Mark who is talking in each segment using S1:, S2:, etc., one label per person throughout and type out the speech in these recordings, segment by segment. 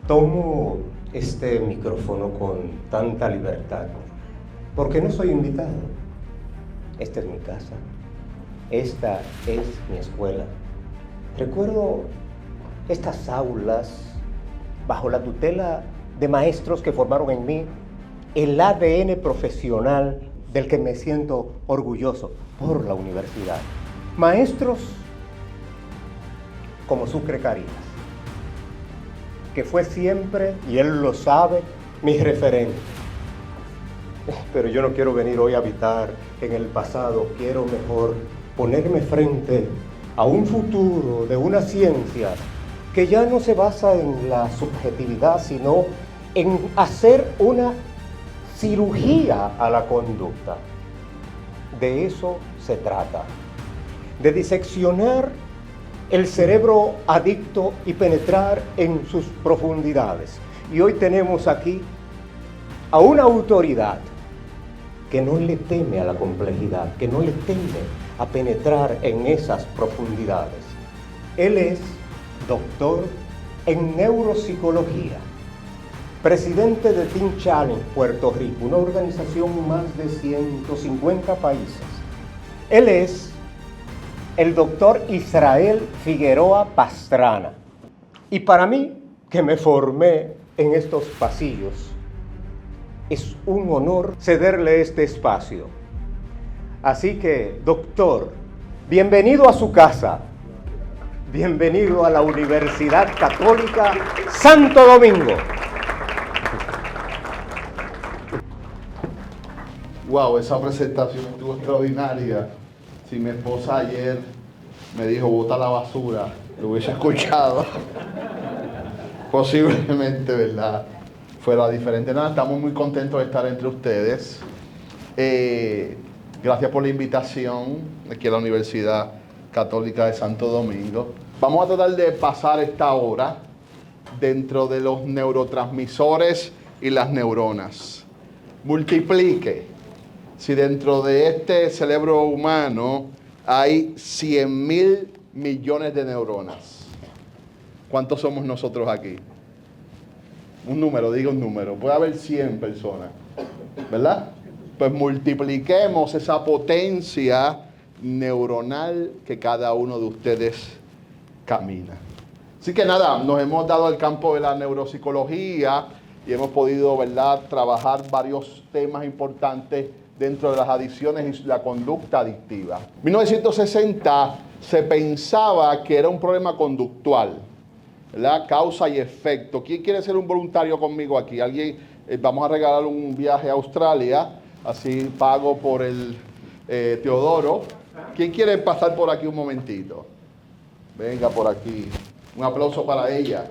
S1: Tomo este micrófono con tanta libertad porque no soy invitado. Esta es mi casa. Esta es mi escuela. Recuerdo estas aulas bajo la tutela de maestros que formaron en mí el ADN profesional del que me siento orgulloso por la universidad. Maestros como Sucre Carías, que fue siempre, y él lo sabe, mi referente. Pero yo no quiero venir hoy a habitar en el pasado, quiero mejor ponerme frente a un futuro de una ciencia que ya no se basa en la subjetividad, sino en hacer una cirugía a la conducta. De eso se trata, de diseccionar el cerebro adicto y penetrar en sus profundidades. Y hoy tenemos aquí a una autoridad que no le teme a la complejidad, que no le teme a penetrar en esas profundidades. Él es doctor en neuropsicología, presidente de Teen Challenge Puerto Rico, una organización en más de 150 países. Él es el doctor Israel Figueroa Pastrana. Y para mí, que me formé en estos pasillos, es un honor cederle este espacio. Así que, doctor, bienvenido a su casa. Bienvenido a la Universidad Católica Santo Domingo.
S2: Wow, esa presentación estuvo extraordinaria. Si mi esposa ayer me dijo bota la basura, lo hubiese escuchado, posiblemente, ¿verdad?, fuera diferente. Nada, estamos muy contentos de estar entre ustedes. Gracias por la invitación aquí a la Universidad Católica de Santo Domingo. Vamos a tratar de pasar esta hora dentro de los neurotransmisores y las neuronas. Multiplique. Si dentro de este cerebro humano hay 100.000 millones de neuronas, ¿cuántos somos nosotros aquí? Un número, diga un número. Puede haber 100 personas, ¿verdad? Pues multipliquemos esa potencia neuronal que cada uno de ustedes camina. Así que nada, nos hemos dado al campo de la neuropsicología y hemos podido, ¿verdad?, trabajar varios temas importantes dentro de las adicciones y la conducta adictiva. En 1960 se pensaba que era un problema conductual, ¿verdad? Causa y efecto. ¿Quién quiere ser un voluntario conmigo aquí? ¿Alguien? Vamos a regalar un viaje a Australia, así pago por el Teodoro. ¿Quién quiere pasar por aquí un momentito? Venga por aquí. Un aplauso para ella.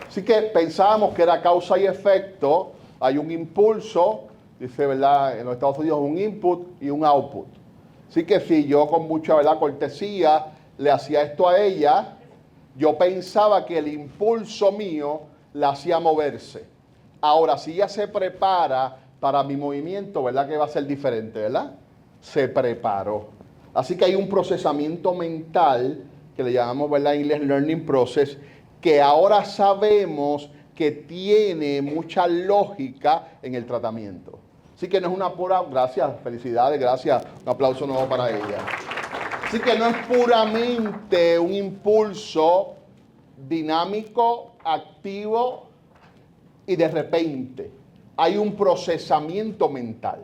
S2: Así que pensábamos que era causa y efecto. Hay un impulso, dice, ¿verdad?, en los Estados Unidos, un input y un output. Así que si yo con mucha, ¿verdad?, cortesía le hacía esto a ella, yo pensaba que el impulso mío la hacía moverse. Ahora, si ella se prepara para mi movimiento, ¿verdad?, que va a ser diferente, ¿verdad? Se preparó. Así que hay un procesamiento mental que le llamamos, ¿verdad?, English Learning Process, que ahora sabemos que tiene mucha lógica en el tratamiento. Así que no es una pura, gracias, felicidades, gracias, un aplauso nuevo para ella. Así que no es puramente un impulso dinámico, activo y de repente. Hay un procesamiento mental.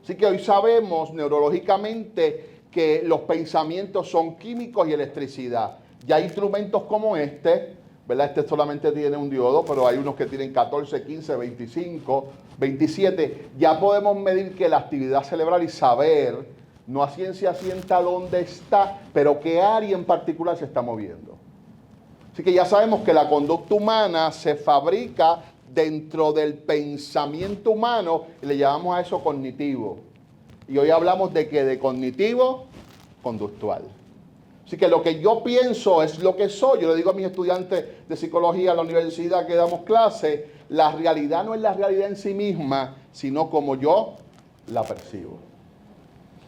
S2: Así que hoy sabemos neurológicamente que los pensamientos son químicos y electricidad. Ya hay instrumentos como este, ¿verdad? Este solamente tiene un diodo, pero hay unos que tienen 14, 15, 25, 27. Ya podemos medir que la actividad cerebral y saber, no a ciencia cierta dónde está, pero qué área en particular se está moviendo. Así que ya sabemos que la conducta humana se fabrica dentro del pensamiento humano y le llamamos a eso cognitivo. Y hoy hablamos de que de cognitivo, conductual. Así que lo que yo pienso es lo que soy. Yo le digo a mis estudiantes de psicología en la universidad que damos clase, la realidad no es la realidad en sí misma, sino como yo la percibo.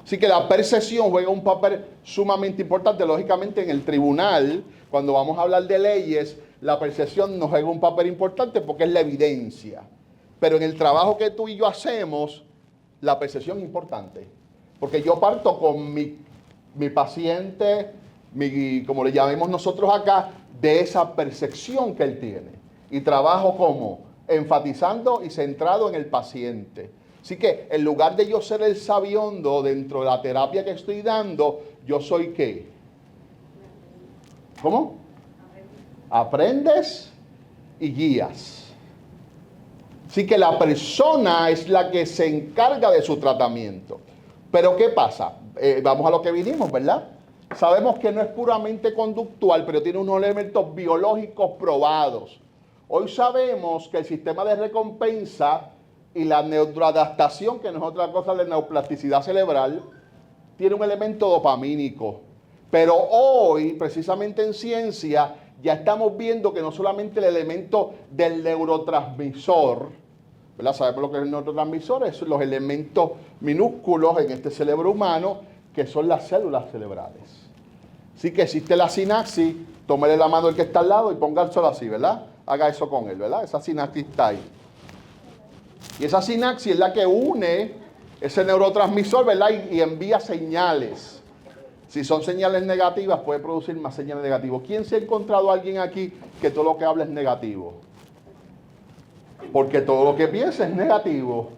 S2: Así que la percepción juega un papel sumamente importante. Lógicamente en el tribunal, cuando vamos a hablar de leyes, la percepción nos juega un papel importante porque es la evidencia. Pero en el trabajo que tú y yo hacemos, la percepción es importante. Porque yo parto con mi paciente, como le llamemos nosotros acá, de esa percepción que él tiene. Y trabajo como enfatizando y centrado en el paciente. Así que en lugar de yo ser el sabiondo dentro de la terapia que estoy dando, yo soy ¿qué? ¿Cómo? Aprendes y guías. Así que la persona es la que se encarga de su tratamiento. Pero ¿qué pasa? Vamos a lo que vinimos, ¿verdad? Sabemos que no es puramente conductual, pero tiene unos elementos biológicos probados. Hoy sabemos que el sistema de recompensa y la neuroadaptación, que no es otra cosa de neuroplasticidad cerebral, tiene un elemento dopamínico. Pero hoy, precisamente en ciencia, ya estamos viendo que no solamente el elemento del neurotransmisor, ¿verdad? Sabemos lo que es el neurotransmisor, es los elementos minúsculos en este cerebro humano, que son las células cerebrales. Así que existe la sinapsis, tómele la mano al que está al lado y póngaselo así, ¿verdad? Haga eso con él, ¿verdad? Esa sinapsis está ahí. Y esa sinapsis es la que une ese neurotransmisor, ¿verdad? Y envía señales. Si son señales negativas, puede producir más señales negativas. ¿Quién se ha encontrado a alguien aquí que todo lo que habla es negativo? Porque todo lo que piensa es negativo.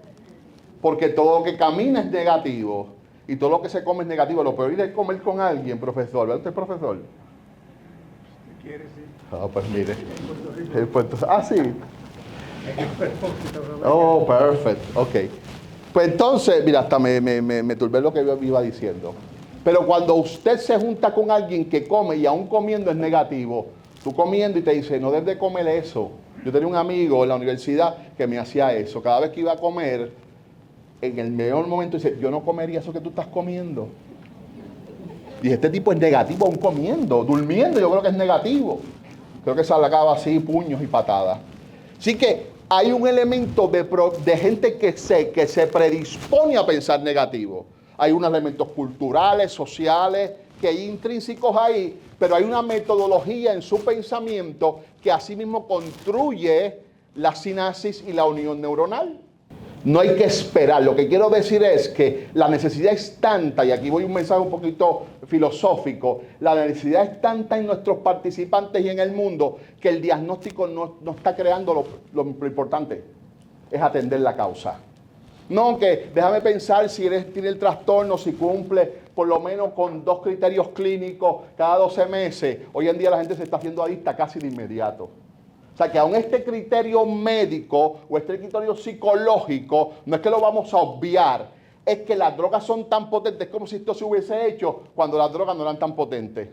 S2: Porque todo lo que camina es negativo. Y todo lo que se come es negativo. Lo peor es comer con alguien, profesor. ¿Verdad usted, profesor?
S3: Si quiere, sí.
S2: Ah, pues mire. Sí.
S3: Perfecto.
S2: Oh, perfecto. Ok. Pues entonces, mira, hasta me turbé lo que yo iba diciendo. Pero cuando usted se junta con alguien que come y aún comiendo es negativo, tú comiendo y te dice, no debes de comer eso. Yo tenía un amigo en la universidad que me hacía eso. Cada vez que iba a comer, en el mejor momento dice, yo no comería eso que tú estás comiendo. Dije, este tipo es negativo aún comiendo, durmiendo yo creo que es negativo. Creo que se acaba así, puños y patadas. Así que hay un elemento de gente que se predispone a pensar negativo. Hay unos elementos culturales, sociales, que hay intrínsecos ahí, pero hay una metodología en su pensamiento que asimismo construye la sinapsis y la unión neuronal. No hay que esperar. Lo que quiero decir es que la necesidad es tanta, y aquí voy a un mensaje un poquito filosófico, la necesidad es tanta en nuestros participantes y en el mundo que el diagnóstico no está creando lo importante, es atender la causa. No, que déjame pensar si tiene el trastorno, si cumple por lo menos con 2 criterios clínicos cada 12 meses. Hoy en día la gente se está haciendo adicta casi de inmediato. O sea que aún este criterio médico o este criterio psicológico no es que lo vamos a obviar, es que las drogas son tan potentes como si esto se hubiese hecho cuando las drogas no eran tan potentes.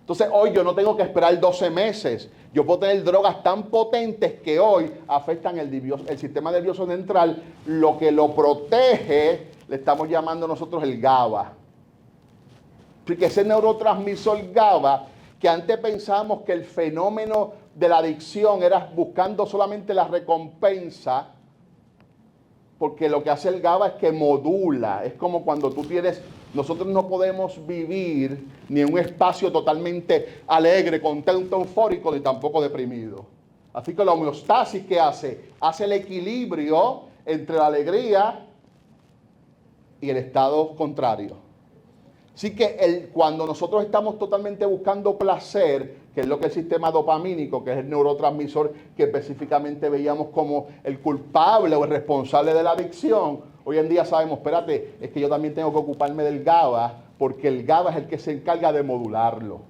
S2: Entonces hoy yo no tengo que esperar 12 meses. Yo puedo tener drogas tan potentes que hoy afectan el sistema nervioso central, lo que lo protege, le estamos llamando nosotros el GABA. Porque ese neurotransmisor GABA, que antes pensábamos que el fenómeno de la adicción era buscando solamente la recompensa, porque lo que hace el GABA es que modula. Es como cuando tú tienes... Nosotros no podemos vivir ni en un espacio totalmente alegre, contento, eufórico, ni tampoco deprimido. Así que la homeostasis, ¿qué hace? Hace el equilibrio entre la alegría y el estado contrario. Así que cuando nosotros estamos totalmente buscando placer, que es lo que es el sistema dopamínico, que es el neurotransmisor que específicamente veíamos como el culpable o el responsable de la adicción, hoy en día sabemos, espérate, es que yo también tengo que ocuparme del GABA, porque el GABA es el que se encarga de modularlo.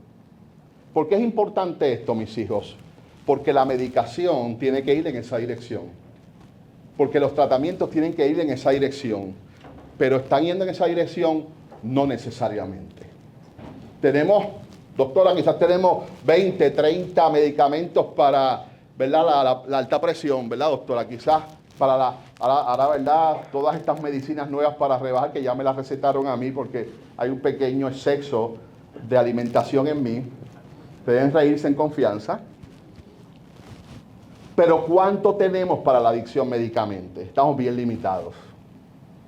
S2: ¿Por qué es importante esto, mis hijos? Porque la medicación tiene que ir en esa dirección. Porque los tratamientos tienen que ir en esa dirección. Pero ¿están yendo en esa dirección? No necesariamente. Tenemos, doctora, quizás tenemos 20, 30 medicamentos para, ¿verdad? La alta presión, ¿verdad, doctora? Quizás para ahora, ¿verdad? Todas estas medicinas nuevas para rebajar, que ya me las recetaron a mí porque hay un pequeño exceso de alimentación en mí. Pueden reírse en confianza. Pero ¿cuánto tenemos para la adicción medicamente? Estamos bien limitados.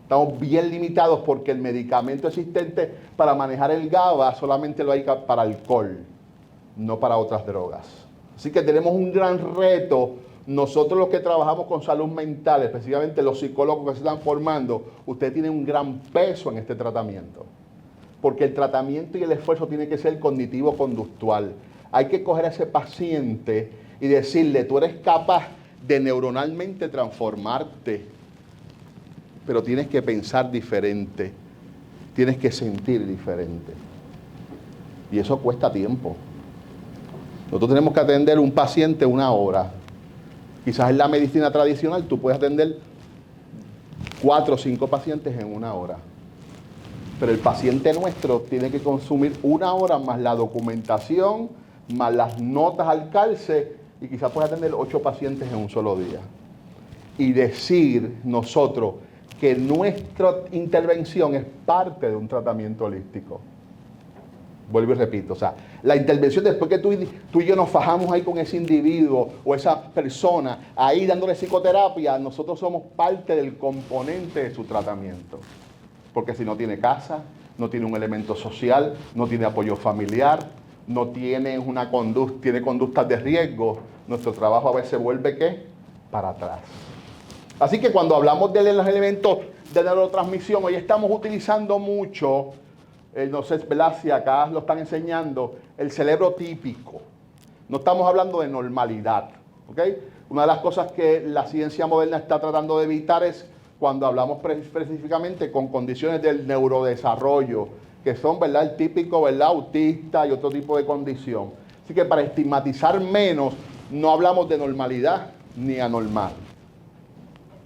S2: Estamos bien limitados porque el medicamento existente para manejar el GABA solamente lo hay para alcohol, no para otras drogas. Así que tenemos un gran reto. Nosotros los que trabajamos con salud mental, específicamente los psicólogos que se están formando, ustedes tienen un gran peso en este tratamiento. Porque el tratamiento y el esfuerzo tiene que ser cognitivo-conductual. Hay que coger a ese paciente y decirle, tú eres capaz de neuronalmente transformarte, pero tienes que pensar diferente, tienes que sentir diferente. Y eso cuesta tiempo. Nosotros tenemos que atender un paciente 1 hora. Quizás en la medicina tradicional tú puedes atender 4 o 5 pacientes en 1 hora. Pero el paciente nuestro tiene que consumir 1 hora más la documentación, más las notas al calce, y quizás puedes atender 8 pacientes en un solo día. Y decir nosotros que nuestra intervención es parte de un tratamiento holístico. Vuelvo y repito, o sea, la intervención después que tú y yo nos fajamos ahí con ese individuo o esa persona, ahí dándole psicoterapia, nosotros somos parte del componente de su tratamiento. Porque si no tiene casa, no tiene un elemento social, no tiene apoyo familiar, no tiene tiene conductas de riesgo, nuestro trabajo a veces vuelve, ¿qué? Para atrás. Así que cuando hablamos de los elementos de neurotransmisión, hoy estamos utilizando mucho, no sé, ¿verdad? Si acá lo están enseñando, el cerebro típico. No estamos hablando de normalidad, ¿ok? Una de las cosas que la ciencia moderna está tratando de evitar es cuando hablamos específicamente con condiciones del neurodesarrollo, que son, ¿verdad?, el típico, ¿verdad?, autista y otro tipo de condición. Así que para estigmatizar menos, no hablamos de normalidad ni anormal.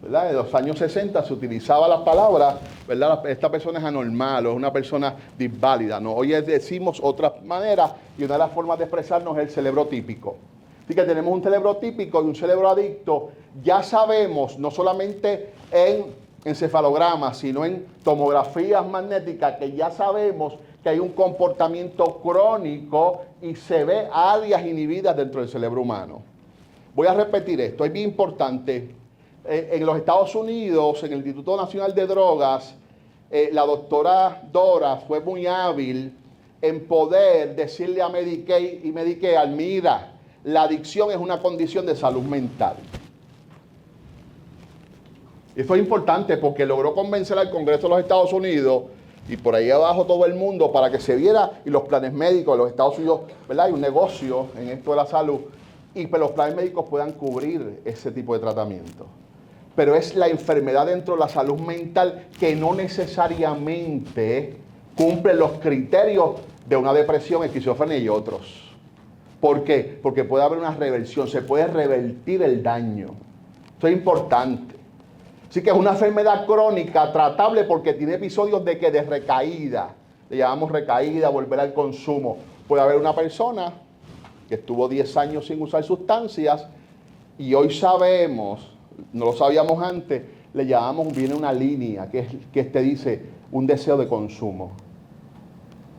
S2: ¿Verdad? En los años 60 se utilizaba la palabra, ¿verdad?, esta persona es anormal o es una persona disválida, ¿no? Hoy decimos otra manera y una de las formas de expresarnos es el cerebro típico. Así que tenemos un cerebro típico y un cerebro adicto. Ya sabemos, no solamente en encefalogramas, sino en tomografías magnéticas, que ya sabemos que hay un comportamiento crónico y se ve áreas inhibidas dentro del cerebro humano. Voy a repetir esto, es bien importante. En los Estados Unidos, en el Instituto Nacional de Drogas, la doctora Dora fue muy hábil en poder decirle a Medicaid y Medicare, mira, la adicción es una condición de salud mental. Esto es importante porque logró convencer al Congreso de los Estados Unidos y por ahí abajo todo el mundo para que se viera, y los planes médicos de los Estados Unidos, ¿verdad? Hay un negocio en esto de la salud, y que los planes médicos puedan cubrir ese tipo de tratamiento. Pero es la enfermedad dentro de la salud mental que no necesariamente cumple los criterios de una depresión, esquizofrenia y otros. ¿Por qué? Porque puede haber una reversión, se puede revertir el daño. Eso es importante. Así que es una enfermedad crónica tratable porque tiene episodios de recaída. Le llamamos recaída, volver al consumo. Puede haber una persona que estuvo 10 años sin usar sustancias y hoy sabemos, no lo sabíamos antes, le llamamos, viene una línea que te dice un deseo de consumo.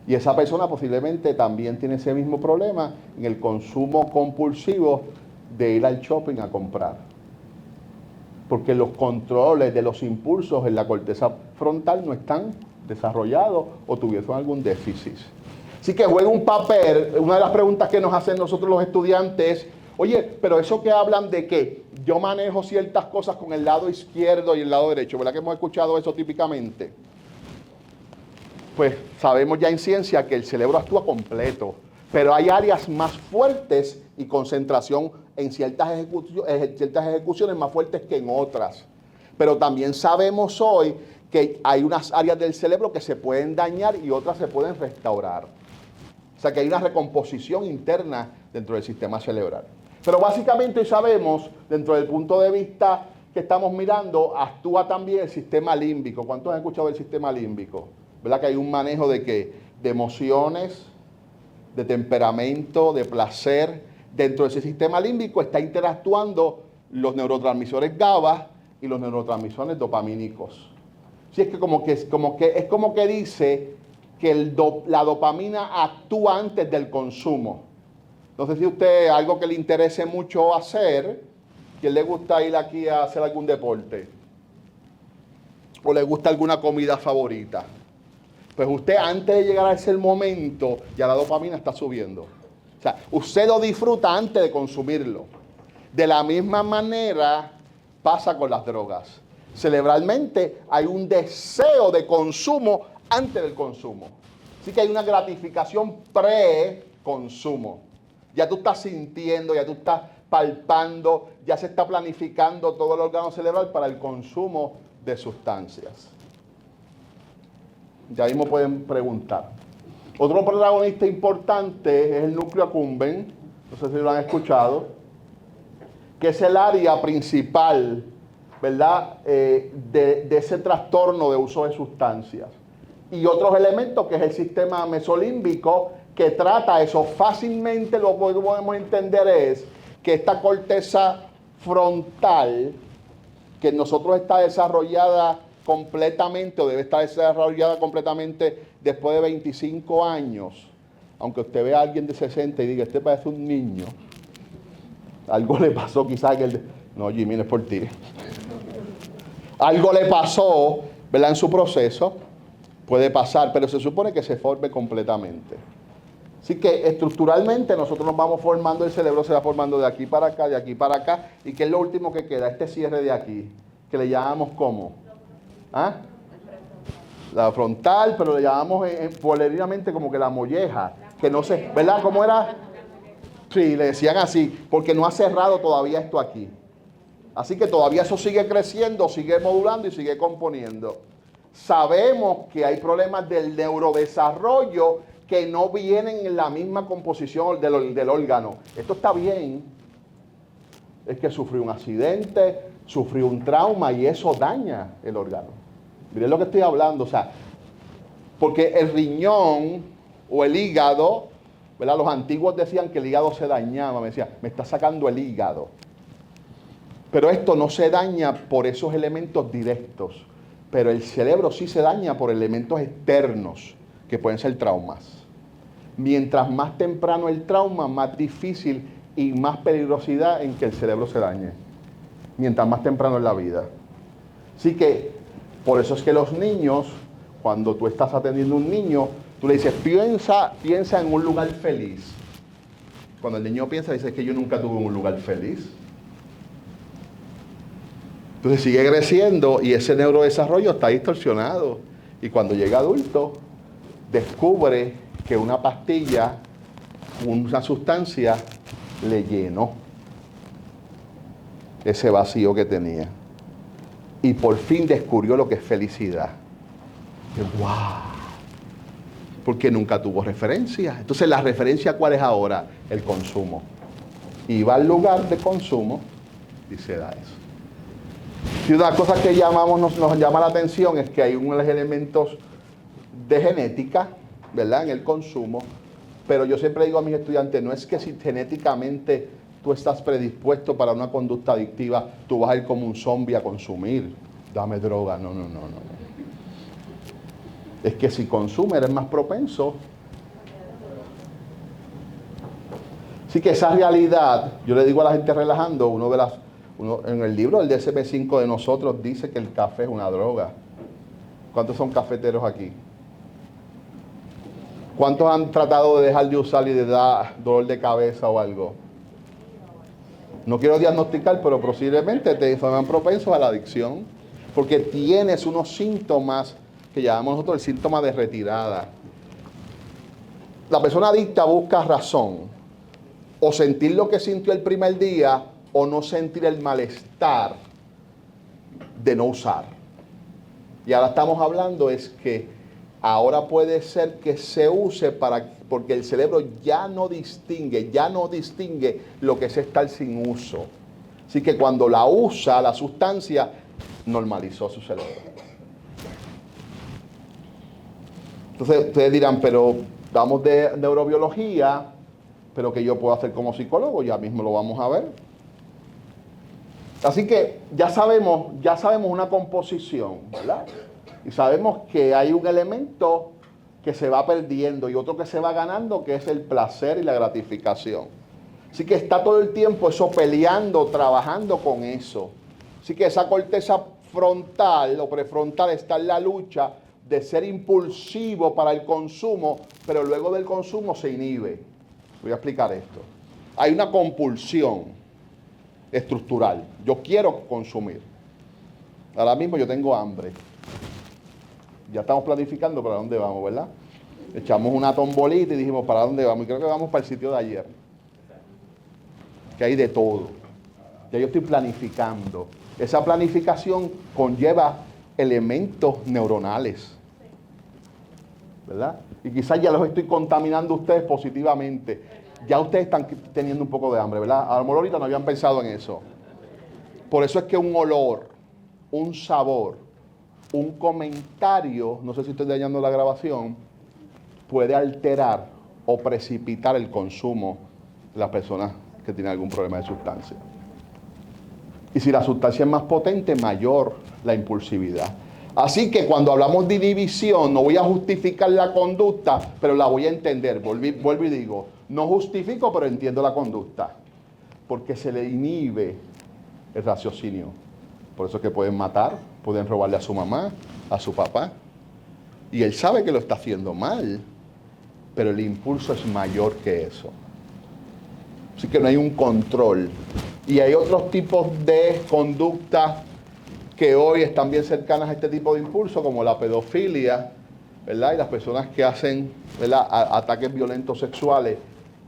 S2: Y esa persona posiblemente también tiene ese mismo problema en el consumo compulsivo de ir al shopping a comprar. Porque los controles de los impulsos en la corteza frontal no están desarrollados o tuvieron algún déficit. Así que juega un papel. Una de las preguntas que nos hacen nosotros los estudiantes es, oye, pero eso que hablan de que yo manejo ciertas cosas con el lado izquierdo y el lado derecho, ¿verdad que hemos escuchado eso típicamente? Pues sabemos ya en ciencia que el cerebro actúa completo, pero hay áreas más fuertes y concentración en ciertas ejecuciones más fuertes que en otras. Pero también sabemos hoy que hay unas áreas del cerebro que se pueden dañar y otras se pueden restaurar. O sea que hay una recomposición interna dentro del sistema cerebral. Pero básicamente sabemos, dentro del punto de vista que estamos mirando, actúa también el sistema límbico. ¿Cuántos han escuchado del sistema límbico? ¿Verdad que hay un manejo de qué? De emociones, de temperamento, de placer. Dentro de ese sistema límbico está interactuando los neurotransmisores GABA y los neurotransmisores dopamínicos. Sí, es como que dice que la dopamina actúa antes del consumo. No sé si usted, algo que le interese mucho hacer, ¿quién le gusta ir aquí a hacer algún deporte? o le gusta alguna comida favorita. Pues usted antes de llegar a ese momento, ya la dopamina está subiendo. O sea, usted lo disfruta antes de consumirlo. De la misma manera pasa con las drogas. Cerebralmente hay un deseo de consumo antes del consumo. Así que hay una gratificación pre-consumo. Ya tú estás sintiendo, ya tú estás palpando, ya se está planificando todo el órgano cerebral para el consumo de sustancias. Ya mismo pueden preguntar. Otro protagonista importante es el núcleo accumbens, no sé si lo han escuchado, que es el área principal, ¿verdad?, de ese trastorno de uso de sustancias. Y otros elementos, que es el sistema mesolímbico, que trata eso. Fácilmente lo que podemos entender es que esta corteza frontal, que en nosotros está desarrollada completamente, o debe estar desarrollada completamente después de 25 años, aunque usted vea a alguien de 60 y diga, este parece un niño, algo le pasó quizás que no, Jimmy, no es por ti. Algo le pasó, ¿verdad?, en su proceso. Puede pasar, pero se supone que se forme completamente. Así que estructuralmente nosotros nos vamos formando, el cerebro se va formando de aquí para acá, de aquí para acá. ¿Y qué es lo último que queda? Este cierre de aquí, que le llamamos ¿cómo? ¿Ah? La frontal, pero le llamamos polerinamente como que la molleja, que no sé, ¿verdad? ¿Cómo era? Sí, le decían así, porque no ha cerrado todavía esto aquí. Así que todavía eso sigue creciendo, sigue modulando y sigue componiendo. Sabemos que hay problemas del neurodesarrollo que no vienen en la misma composición del órgano. Esto está bien. Es que sufrió un accidente, sufrió un trauma y eso daña el órgano. Miren lo que estoy hablando, o sea, porque el riñón o el hígado, ¿verdad? Los antiguos decían que el hígado se dañaba, me decían, me está sacando el hígado. Pero esto no se daña por esos elementos directos, pero el cerebro sí se daña por elementos externos, que pueden ser traumas. Mientras más temprano el trauma, más difícil y más peligrosidad en que el cerebro se dañe. Mientras más temprano en la vida. Así que, por eso es que los niños, cuando tú estás atendiendo a un niño, tú le dices, piensa en un lugar feliz. Cuando el niño piensa, dice que yo nunca tuve un lugar feliz. Entonces sigue creciendo y ese neurodesarrollo está distorsionado. Y cuando llega adulto, descubre que una pastilla, una sustancia, le llenó ese vacío que tenía. Y por fin descubrió lo que es felicidad. ¡Wow! Porque nunca tuvo referencia. Entonces, ¿la referencia cuál es ahora? El consumo. Y va al lugar de consumo y se da eso. Y una cosa que nos llama la atención es que hay unos elementos de genética, ¿verdad?, en el consumo. Pero yo siempre digo a mis estudiantes, no es que si genéticamente tú estás predispuesto para una conducta adictiva, tú vas a ir como un zombie a consumir. Dame droga. No. Es que si consumes eres más propenso. Así que esa realidad, yo le digo a la gente relajando, en el libro del DSM-5 de nosotros dice que el café es una droga. ¿Cuántos son cafeteros aquí? ¿Cuántos han tratado de dejar de usar y de dar dolor de cabeza o algo? No quiero diagnosticar, pero posiblemente te son propensos a la adicción, porque tienes unos síntomas que llamamos nosotros el síntoma de retirada. La persona adicta busca razón, o sentir lo que sintió el primer día, o no sentir el malestar de no usar. Y ahora estamos hablando es que ahora puede ser que se use porque el cerebro ya no distingue lo que es estar sin uso. Así que cuando la usa, la sustancia, normalizó su cerebro. Entonces ustedes dirán, pero damos de neurobiología, pero ¿qué yo puedo hacer como psicólogo? Ya mismo lo vamos a ver. Así que ya sabemos una composición, ¿verdad? Y sabemos que hay un elemento que se va perdiendo y otro que se va ganando, que es el placer y la gratificación. Así que está todo el tiempo eso peleando, trabajando con eso. Así que esa corteza frontal o prefrontal está en la lucha de ser impulsivo para el consumo, pero luego del consumo se inhibe. Voy a explicar esto. Hay una compulsión estructural. Yo quiero consumir. Ahora mismo yo tengo hambre. Ya estamos planificando para dónde vamos, ¿verdad? Echamos una tombolita y dijimos para dónde vamos. Y creo que vamos para el sitio de ayer. Que hay de todo. Ya yo estoy planificando. Esa planificación conlleva elementos neuronales, ¿verdad? Y quizás ya los estoy contaminando a ustedes positivamente. Ya ustedes están teniendo un poco de hambre, ¿verdad? A lo mejor ahorita no habían pensado en eso. Por eso es que un olor, un sabor, un comentario, no sé si estoy dañando la grabación, puede alterar o precipitar el consumo de las personas que tienen algún problema de sustancia. Y si la sustancia es más potente, mayor la impulsividad. Así que cuando hablamos de inhibición, no voy a justificar la conducta, pero la voy a entender. Vuelvo y digo, no justifico, pero entiendo la conducta. Porque se le inhibe el raciocinio. Por eso es que pueden matar, pueden robarle a su mamá, a su papá. Y él sabe que lo está haciendo mal, pero el impulso es mayor que eso. Así que no hay un control. Y hay otros tipos de conducta que hoy están bien cercanas a este tipo de impulso, como la pedofilia, ¿verdad? Y las personas que hacen, ¿verdad?, ataques violentos sexuales.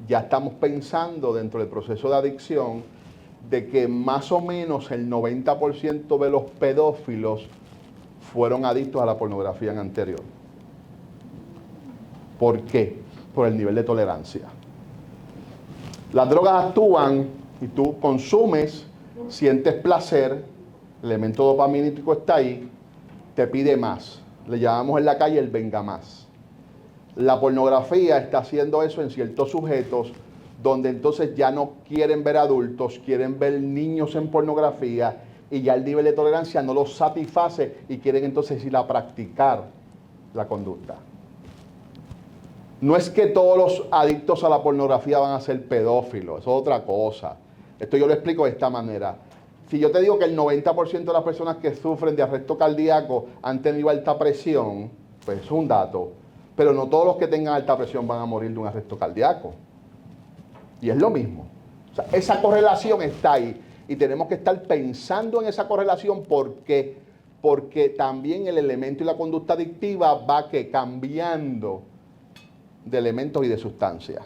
S2: Ya estamos pensando dentro del proceso de adicción de que más o menos el 90% de los pedófilos fueron adictos a la pornografía en anterior. ¿Por qué? Por el nivel de tolerancia. Las drogas actúan y tú consumes, sientes placer, el elemento dopamínico está ahí, te pide más. Le llamamos en la calle el venga más. La pornografía está haciendo eso en ciertos sujetos donde entonces ya no quieren ver adultos, quieren ver niños en pornografía y ya el nivel de tolerancia no los satisface y quieren entonces ir a practicar la conducta. No es que todos los adictos a la pornografía van a ser pedófilos, eso es otra cosa. Esto yo lo explico de esta manera. Si yo te digo que el 90% de las personas que sufren de arresto cardíaco han tenido alta presión, pues es un dato. Pero no todos los que tengan alta presión van a morir de un arresto cardíaco. Y es lo mismo. O sea, esa correlación está ahí. Y tenemos que estar pensando en esa correlación porque también el elemento y la conducta adictiva va cambiando de elementos y de sustancias.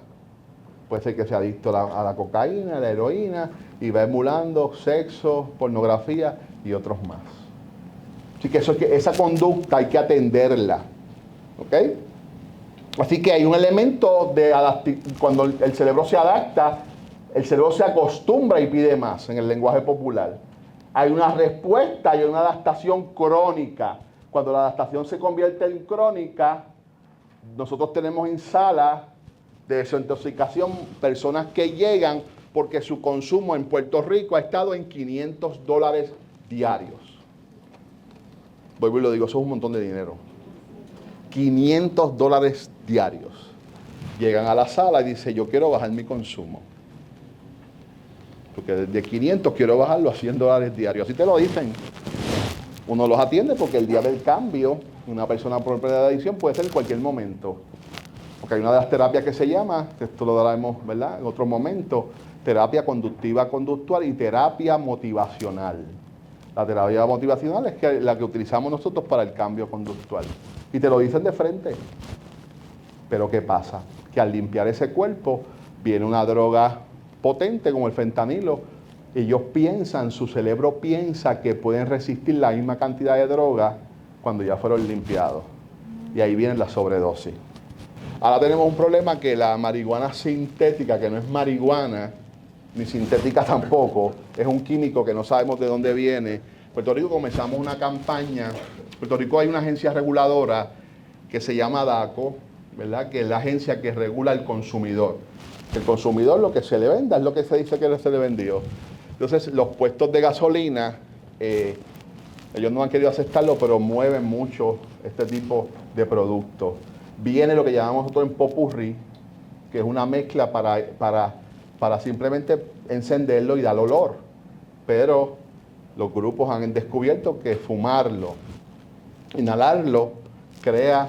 S2: Puede ser que sea adicto a la cocaína, a la heroína, y va emulando sexo, pornografía y otros más. Así que esa conducta hay que atenderla. ¿Ok? Así que hay un elemento de cuando el cerebro se adapta, el cerebro se acostumbra y pide más en el lenguaje popular. Hay una respuesta y una adaptación crónica. Cuando la adaptación se convierte en crónica, nosotros tenemos en sala de desintoxicación personas que llegan porque su consumo en Puerto Rico ha estado en $500 diarios. Vuelvo y lo digo, eso es un montón de dinero. $500 diarios. Llegan a la sala y dicen, yo quiero bajar mi consumo. Porque de 500 quiero bajarlo a $100 diarios. Así te lo dicen. Uno los atiende porque el día del cambio, una persona por pérdida de adicción puede ser en cualquier momento. Porque hay una de las terapias que se llama, que esto lo daremos, ¿verdad?, en otro momento, terapia conductiva conductual y terapia motivacional. La terapia motivacional es la que utilizamos nosotros para el cambio conductual. Y te lo dicen de frente. Pero ¿qué pasa? Que al limpiar ese cuerpo viene una droga potente como el fentanilo. Ellos piensan, su cerebro piensa que pueden resistir la misma cantidad de droga cuando ya fueron limpiados. Y ahí viene la sobredosis. Ahora tenemos un problema que la marihuana sintética, que no es marihuana, ni sintética tampoco, es un químico que no sabemos de dónde viene. En Puerto Rico comenzamos una campaña. En Puerto Rico hay una agencia reguladora que se llama DACO, ¿verdad?, que es la agencia que regula el consumidor. El consumidor, lo que se le venda es lo que se dice que se le vendió. Entonces, los puestos de gasolina, ellos no han querido aceptarlo, pero mueven mucho este tipo de productos. Viene lo que llamamos nosotros en popurrí, que es una mezcla para simplemente encenderlo y dar olor. Pero Los grupos han descubierto que fumarlo, inhalarlo, crea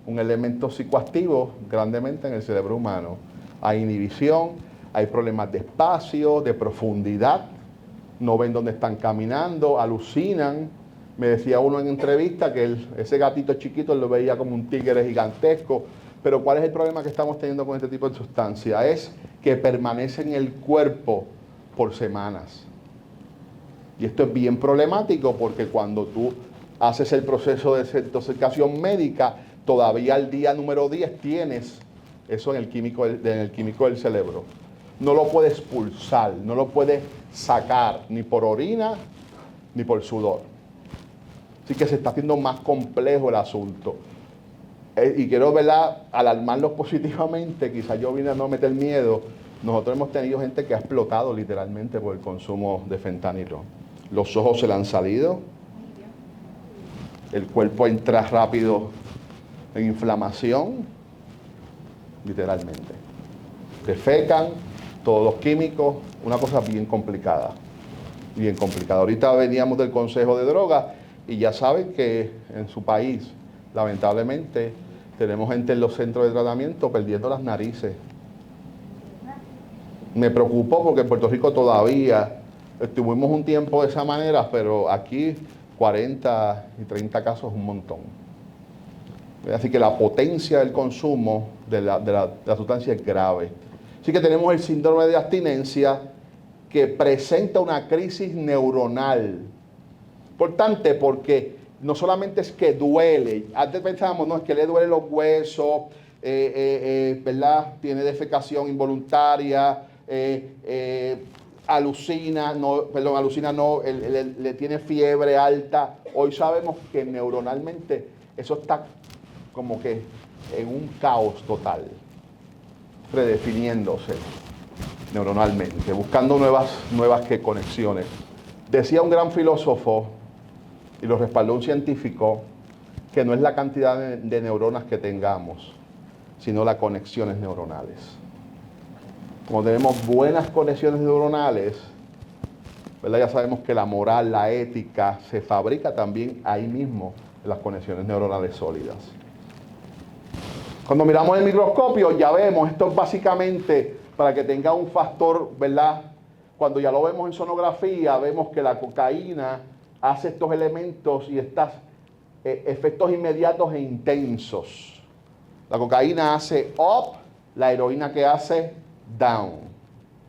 S2: un elemento psicoactivo grandemente en el cerebro humano. Hay inhibición, hay problemas de espacio, de profundidad, no ven dónde están caminando, alucinan. Me decía uno en entrevista que ese gatito chiquito lo veía como un tigre gigantesco. Pero ¿cuál es el problema que estamos teniendo con este tipo de sustancia? Es que permanece en el cuerpo por semanas. Y esto es bien problemático porque cuando tú haces el proceso de desintoxicación médica, todavía al día número 10 tienes eso en el químico del cerebro. No lo puedes expulsar, no lo puedes sacar ni por orina ni por sudor. Así que se está haciendo más complejo el asunto. Y quiero, ¿verdad?, alarmarlos positivamente. Quizás yo vine a no meter miedo. Nosotros hemos tenido gente que ha explotado literalmente por el consumo de fentanilo. Los ojos se le han salido. El cuerpo entra rápido en inflamación. Literalmente. Defecan, todos los químicos. Una cosa bien complicada. Bien complicada. Ahorita veníamos del Consejo de Drogas y ya saben que en su país, lamentablemente, tenemos gente en los centros de tratamiento perdiendo las narices. Me preocupó porque en Puerto Rico todavía estuvimos un tiempo de esa manera, pero aquí 40 y 30 casos es un montón. Así que la potencia del consumo de la sustancia es grave. Así que tenemos el síndrome de abstinencia que presenta una crisis neuronal. Importante porque no solamente es que duele. Antes pensábamos, no, es que le duelen los huesos, ¿verdad? Tiene defecación involuntaria, alucina, le tiene fiebre alta. Hoy sabemos que neuronalmente eso está como que en un caos total, redefiniéndose neuronalmente, buscando nuevas conexiones. Decía un gran filósofo, y lo respaldó un científico, que no es la cantidad de neuronas que tengamos, sino las conexiones neuronales. Como tenemos buenas conexiones neuronales, ¿verdad? Ya sabemos que la moral, la ética, se fabrica también ahí mismo, en las conexiones neuronales sólidas. Cuando miramos el microscopio, ya vemos, esto es básicamente para que tenga un factor, ¿verdad? Cuando ya lo vemos en sonografía, vemos que la cocaína hace estos elementos y estos efectos inmediatos e intensos. La cocaína hace up, la heroína que hace down.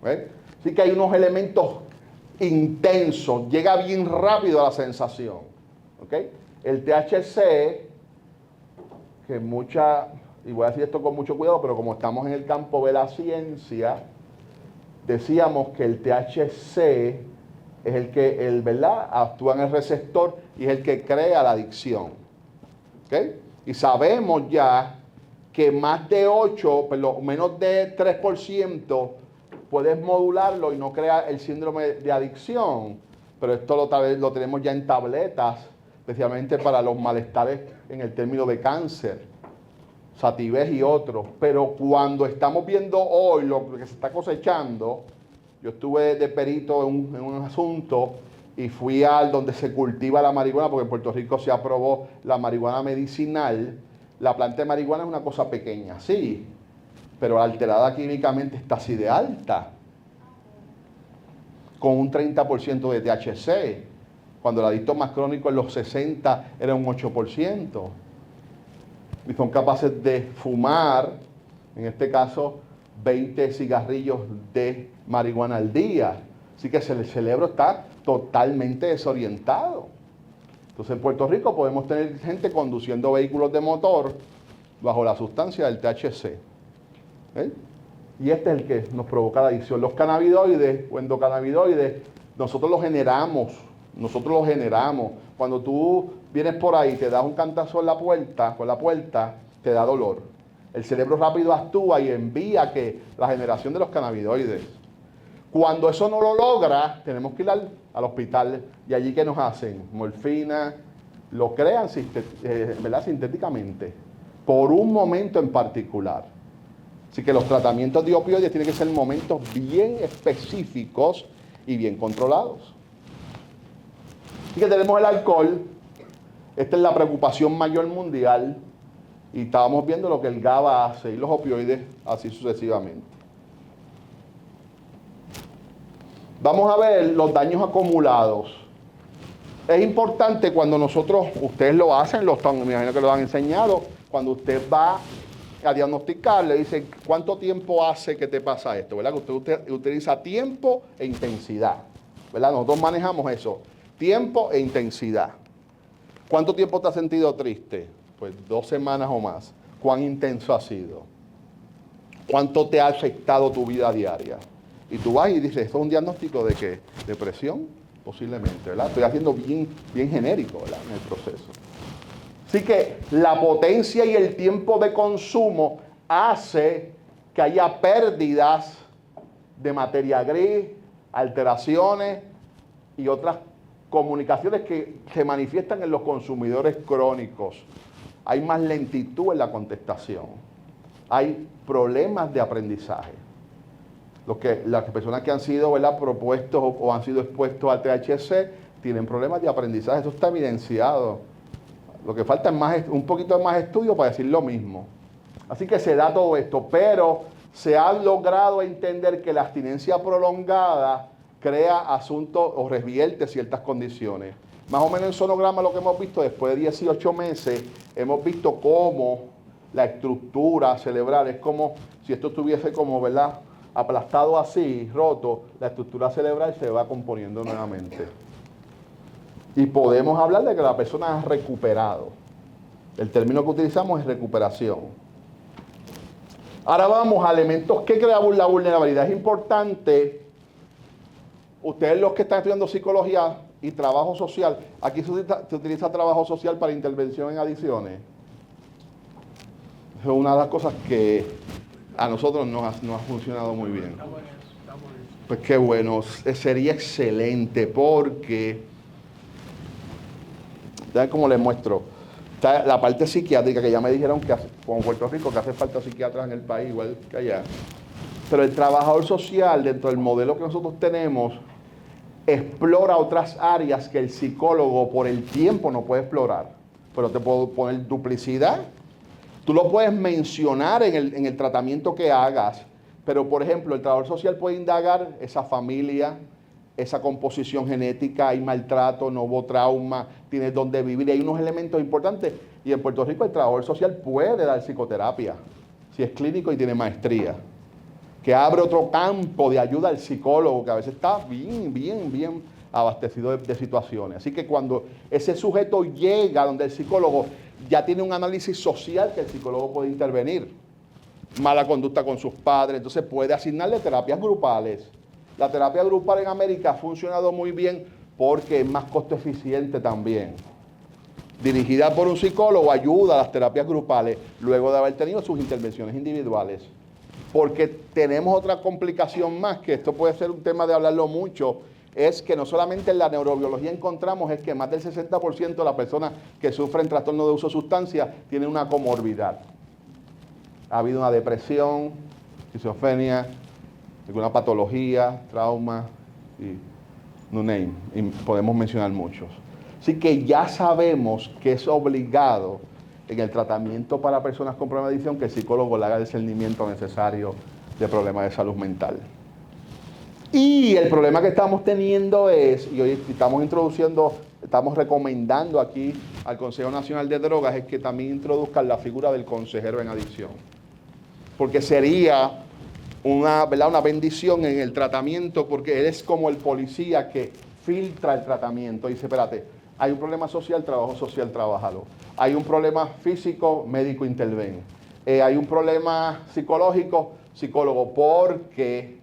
S2: ¿Ven? Así que hay unos elementos intensos, llega bien rápido a la sensación. ¿Okay? El THC, que y voy a decir esto con mucho cuidado, pero como estamos en el campo de la ciencia, decíamos que el THC es ¿verdad? Actúa en el receptor y es el que crea la adicción. ¿Okay? Y sabemos ya que más de 8, menos de 3% puedes modularlo y no crea el síndrome de adicción. Pero esto lo tenemos ya en tabletas, especialmente para los malestares en el término de cáncer, Sativex y otros. Pero cuando estamos viendo hoy lo que se está cosechando, yo estuve de perito en un asunto y fui al donde se cultiva la marihuana, porque en Puerto Rico se aprobó la marihuana medicinal. La planta de marihuana es una cosa pequeña, sí, pero alterada químicamente está así de alta, con un 30% de THC, cuando el adicto más crónico en los 60 era un 8%. Y son capaces de fumar, en este caso, 20 cigarrillos de marihuana al día. Así que el cerebro está totalmente desorientado. Entonces en Puerto Rico podemos tener gente conduciendo vehículos de motor bajo la sustancia del THC. Y este es el que nos provoca la adicción. Los cannabinoides o endocannabinoides, nosotros los generamos. Cuando tú vienes por ahí, te das un cantazo en la puerta, con la puerta, te da dolor. El cerebro rápido actúa y envía la generación de los cannabinoides. Cuando eso no lo logra, tenemos que ir al hospital. Y allí, ¿qué nos hacen? Morfina, lo crean ¿verdad? Sintéticamente, por un momento en particular. Así que los tratamientos de opioides tienen que ser momentos bien específicos y bien controlados. Y que tenemos el alcohol. Esta es la preocupación mayor mundial. Y estábamos viendo lo que el GABA hace y los opioides, así sucesivamente. Vamos a ver los daños acumulados. Es importante cuando nosotros, ustedes lo hacen, me imagino que lo han enseñado, cuando usted va a diagnosticar, le dicen, ¿cuánto tiempo hace que te pasa esto? ¿Verdad? Que usted utiliza tiempo e intensidad. ¿Verdad? Nosotros manejamos eso, tiempo e intensidad. ¿Cuánto tiempo te has sentido triste? Pues 2 semanas o más. ¿Cuán intenso ha sido? ¿Cuánto te ha afectado tu vida diaria? Y tú vas y dices, ¿esto es un diagnóstico de qué? ¿Depresión? Posiblemente, ¿verdad? Estoy haciendo bien genérico, ¿verdad? En el proceso. Así que la potencia y el tiempo de consumo hace que haya pérdidas de materia gris, alteraciones y otras comunicaciones que se manifiestan en los consumidores crónicos. Hay más lentitud en la contestación. Hay problemas de aprendizaje. Las personas que han sido, ¿verdad?, propuestos o han sido expuestos al THC tienen problemas de aprendizaje. Eso está evidenciado. Lo que falta es un poquito más estudio para decir lo mismo. Así que se da todo esto, pero se ha logrado entender que la abstinencia prolongada crea asuntos o revierte ciertas condiciones. Más o menos en sonograma lo que hemos visto después de 18 meses, hemos visto cómo la estructura cerebral es como si esto estuviese como, ¿verdad?, aplastado así, roto, la estructura cerebral se va componiendo nuevamente. Y podemos hablar de que la persona ha recuperado. El término que utilizamos es recuperación. Ahora vamos a elementos que crean la vulnerabilidad. Es importante, ustedes los que están estudiando psicología y trabajo social, aquí se utiliza trabajo social para intervención en adicciones. Es una de las cosas que a nosotros no ha funcionado muy bien.
S3: Está bueno eso, está bueno eso.
S2: Pues qué bueno, sería excelente porque, ya como les muestro, está la parte psiquiátrica que ya me dijeron que como Puerto Rico que hace falta psiquiatras en el país, igual que allá. Pero el trabajador social dentro del modelo que nosotros tenemos explora otras áreas que el psicólogo por el tiempo no puede explorar. Pero te puedo poner duplicidad. Tú lo puedes mencionar en el tratamiento que hagas, pero por ejemplo, el trabajador social puede indagar esa familia, esa composición genética, hay maltrato, no hubo trauma, tienes dónde vivir, y hay unos elementos importantes. Y en Puerto Rico el trabajador social puede dar psicoterapia, si es clínico y tiene maestría, que abre otro campo de ayuda al psicólogo, que a veces está bien abastecido de situaciones. Así que cuando ese sujeto llega donde el psicólogo, ya tiene un análisis social que el psicólogo puede intervenir. Mala conducta con sus padres, entonces puede asignarle terapias grupales. La terapia grupal en América ha funcionado muy bien porque es más costo eficiente también. Dirigida por un psicólogo ayuda a las terapias grupales luego de haber tenido sus intervenciones individuales. Porque tenemos otra complicación más, que esto puede ser un tema de hablarlo mucho, es que no solamente en la neurobiología encontramos es que más del 60% de las personas que sufren trastorno de uso de sustancias tienen una comorbidad. Ha habido una depresión, esquizofrenia, alguna patología, trauma, y no name, y podemos mencionar muchos. Así que ya sabemos que es obligado en el tratamiento para personas con problemas de adicción que el psicólogo le haga el discernimiento necesario de problemas de salud mental. Y el problema que estamos teniendo es, y hoy estamos recomendando aquí al Consejo Nacional de Drogas, es que también introduzcan la figura del consejero en adicción. Porque sería una bendición en el tratamiento, porque él es como el policía que filtra el tratamiento y dice, espérate, hay un problema social, trabajo social, trabájalo. Hay un problema físico, médico interviene. Hay un problema psicológico, psicólogo, porque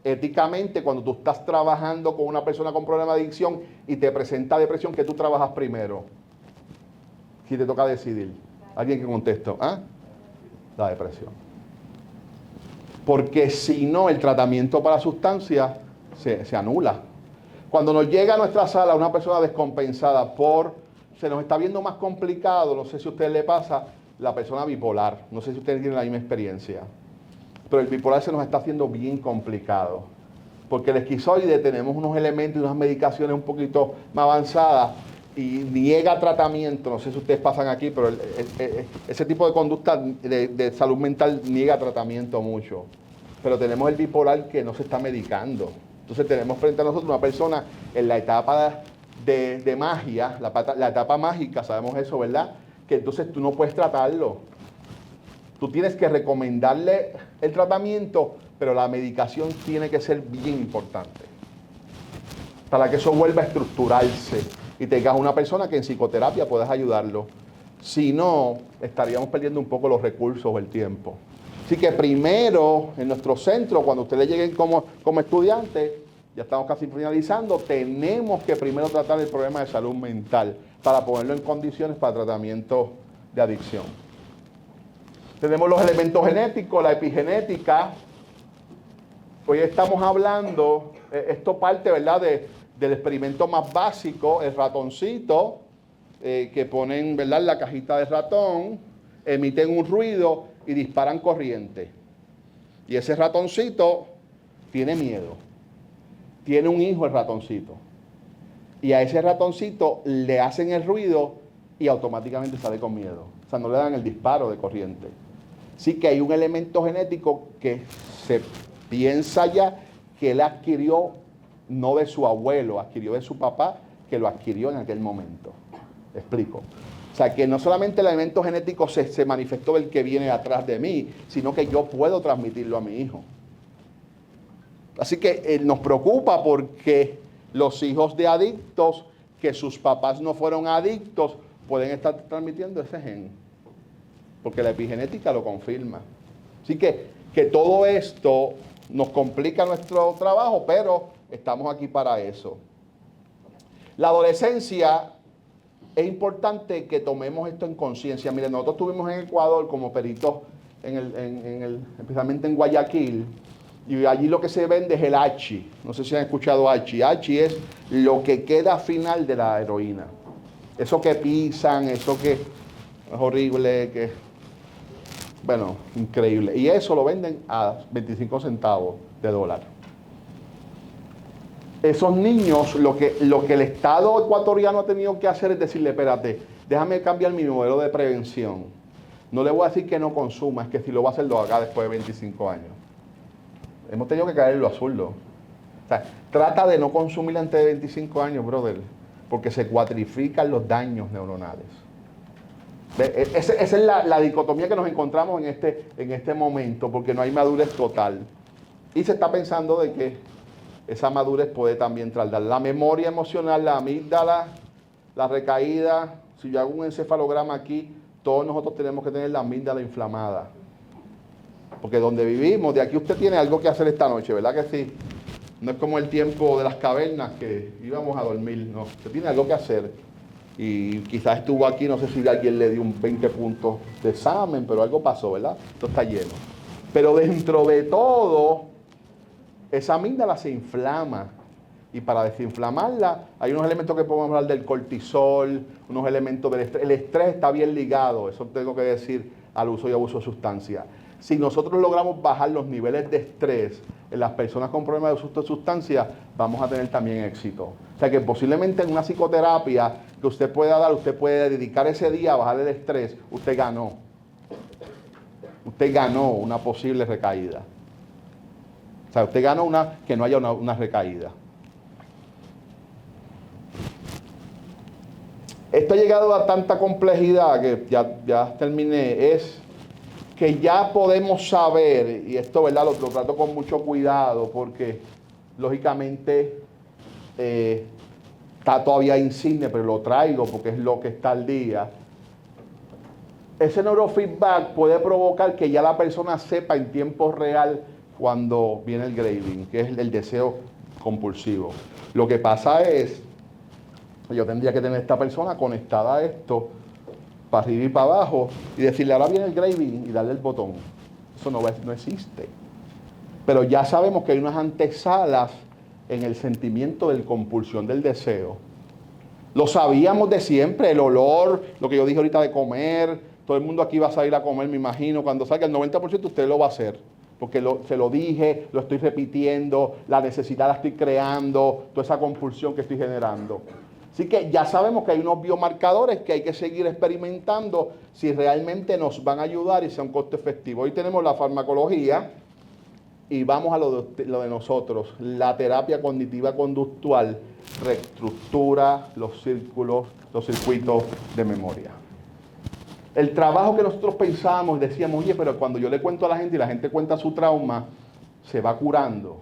S2: éticamente, cuando tú estás trabajando con una persona con problema de adicción y te presenta depresión, ¿qué tú trabajas primero? Si te toca decidir. ¿Alguien que conteste? ¿Ah? La depresión. Porque si no, el tratamiento para sustancias se anula. Cuando nos llega a nuestra sala una persona descompensada se nos está viendo más complicado, no sé si a usted le pasa, la persona bipolar. No sé si ustedes tienen la misma experiencia. Pero el bipolar se nos está haciendo bien complicado. porque el esquizoide tenemos unos elementos y unas medicaciones un poquito más avanzadas y niega tratamiento. No sé si ustedes pasan aquí, pero ese tipo de conducta de salud mental niega tratamiento mucho. Pero tenemos el bipolar que no se está medicando. Entonces tenemos frente a nosotros una persona en la etapa de magia, la etapa mágica, sabemos eso, ¿verdad? Que entonces tú no puedes tratarlo. Tú tienes que recomendarle el tratamiento, pero la medicación tiene que ser bien importante para que eso vuelva a estructurarse y tengas una persona que en psicoterapia puedas ayudarlo. Si no, estaríamos perdiendo un poco los recursos o el tiempo. Así que primero, en nuestro centro, cuando ustedes lleguen como estudiantes, ya estamos casi finalizando, tenemos que primero tratar el problema de salud mental para ponerlo en condiciones para tratamiento de adicción. Tenemos los elementos genéticos, la epigenética. Hoy estamos hablando, esto parte, ¿verdad?, del experimento más básico, el ratoncito, que ponen, ¿verdad?, en la cajita de ratón, emiten un ruido y disparan corriente. Y ese ratoncito tiene miedo. Tiene un hijo el ratoncito. Y a ese ratoncito le hacen el ruido y automáticamente sale con miedo. O sea, no le dan el disparo de corriente. Sí que hay un elemento genético que se piensa ya que él adquirió no de su abuelo, adquirió de su papá, que lo adquirió en aquel momento. Explico. O sea, que no solamente el elemento genético se manifestó del que viene atrás de mí, sino que yo puedo transmitirlo a mi hijo. Así que nos preocupa porque los hijos de adictos, que sus papás no fueron adictos, pueden estar transmitiendo ese gen. Porque la epigenética lo confirma. Así que todo esto nos complica nuestro trabajo, pero estamos aquí para eso. La adolescencia, es importante que tomemos esto en conciencia. Miren, nosotros estuvimos en Ecuador como peritos, especialmente en Guayaquil, y allí lo que se vende es el hachi. No sé si han escuchado hachi. Hachi es lo que queda final de la heroína. Eso que pisan, eso que es horrible, que bueno, increíble. Y eso lo venden a 25 centavos de dólar. Esos niños, lo que el Estado ecuatoriano ha tenido que hacer es decirle, espérate, déjame cambiar mi modelo de prevención. No le voy a decir que no consuma, es que si lo va a hacer, lo haga después de 25 años. Hemos tenido que caer en lo absurdo. O sea, trata de no consumir antes de 25 años, brother, porque se cuatrifican los daños neuronales. Esa es la dicotomía que nos encontramos en este momento, porque no hay madurez total. Y se está pensando de que esa madurez puede también tardar. La memoria emocional, la amígdala, la recaída. Si yo hago un encefalograma aquí, todos nosotros tenemos que tener la amígdala inflamada. Porque donde vivimos, de aquí usted tiene algo que hacer esta noche, ¿verdad que sí? No es como el tiempo de las cavernas que íbamos a dormir, no. Usted tiene algo que hacer. Y quizás estuvo aquí, no sé si alguien le dio un 20 puntos de examen, pero algo pasó, ¿verdad? Esto está lleno. Pero dentro de todo, esa amígdala se inflama. Y para desinflamarla, hay unos elementos que podemos hablar del cortisol, unos elementos del estrés. El estrés está bien ligado, eso tengo que decir, al uso y abuso de sustancias. Si nosotros logramos bajar los niveles de estrés en las personas con problemas de uso de sustancias, vamos a tener también éxito. O sea que posiblemente en una psicoterapia que usted pueda dar, usted puede dedicar ese día a bajar el estrés, usted ganó. Usted ganó una posible recaída. O sea, usted ganó que no haya una recaída. Esto ha llegado a tanta complejidad que ya terminé, es que ya podemos saber, y esto, ¿verdad?, lo trato con mucho cuidado porque lógicamente está todavía insigne, pero lo traigo porque es lo que está al día. Ese neurofeedback puede provocar que ya la persona sepa en tiempo real cuando viene el craving, que es el deseo compulsivo. Lo que pasa es, yo tendría que tener a esta persona conectada a esto, para arriba y para abajo, y decirle, ahora viene el craving, y darle el botón. Eso no existe. Pero ya sabemos que hay unas antesalas en el sentimiento de compulsión del deseo. Lo sabíamos de siempre, el olor, lo que yo dije ahorita de comer. Todo el mundo aquí va a salir a comer, me imagino. Cuando salga el 90% usted lo va a hacer. porque se lo dije, lo estoy repitiendo, la necesidad la estoy creando, toda esa compulsión que estoy generando. Así que ya sabemos que hay unos biomarcadores que hay que seguir experimentando si realmente nos van a ayudar y sea un costo efectivo. Hoy tenemos la farmacología y vamos a lo de nosotros. La terapia cognitiva conductual reestructura los circuitos de memoria. El trabajo que nosotros pensábamos, decíamos, oye, pero cuando yo le cuento a la gente y la gente cuenta su trauma, se va curando.